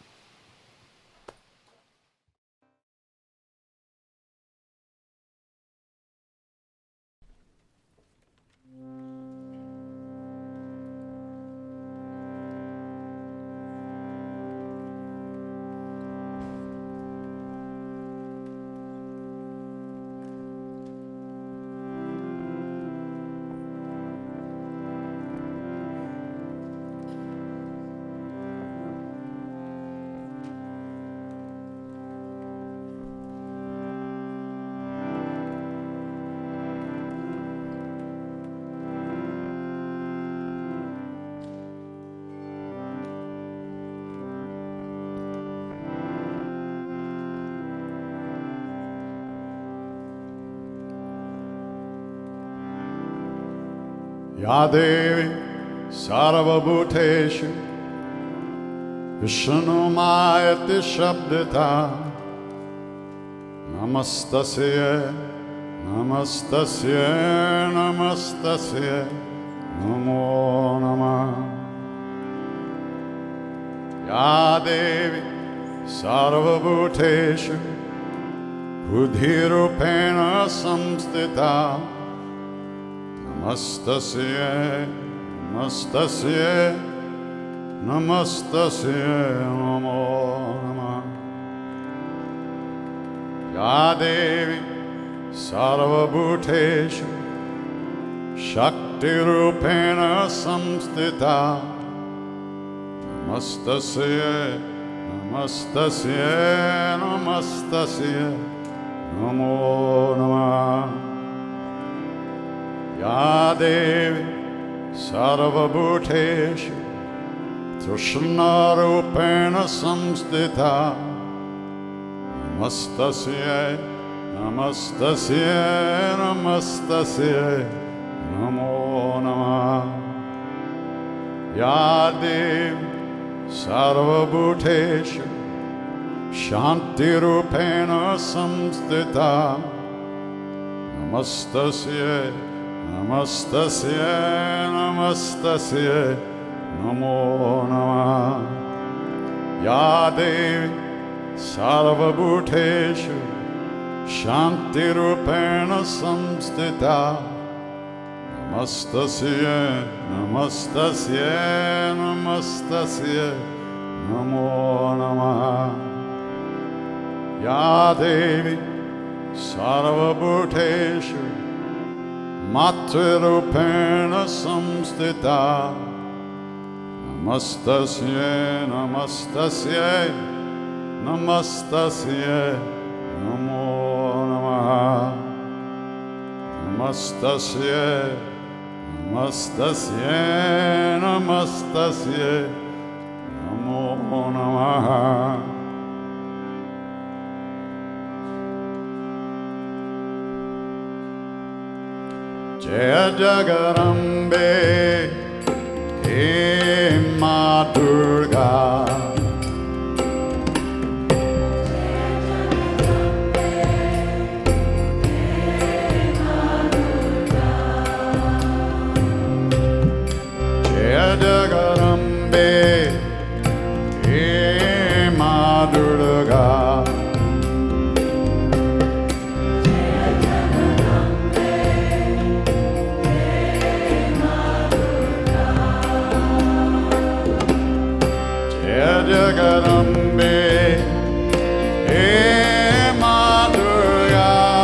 Yah Devi Sarvabhuteshu Vishnumayati Shabdita Namastasya Namastasya Namastasya Namo Namah Yah Devi Sarvabhuteshu Buddhirupena Samstita Namastasya Namastasya Namastasya Namo Namah Yah Devi Sarvabhuteshu Shaktirupena Samstita Namastasya Namastasya Namastasya Namo Namah Yah Devi Sarvabhuteshu Trishna-rupena samstita Namastasya Namastasya Namastasya Namo Namah Yah Devi Sarvabhuteshu Shanti-rupena samstita Namastasya Namastasya Namastasya Namo Namah Yah Devi Sarvabhuteshu Shanti-rupena samstita Namastasya Namastasya Namastasya Namo Namah Yah Devi Sarvabhuteshu Matrurupena samstita Namastasya Namastasya Namastasya Namo Namah Namastasya Namastasya Namastasya Namo Namah Jaya Jagarambe He Ma Durga Jaya Jagarambe He Ma Durga Jagarambe, He Ma Durga. Jagarambe, He Ma Durga.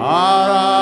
Nara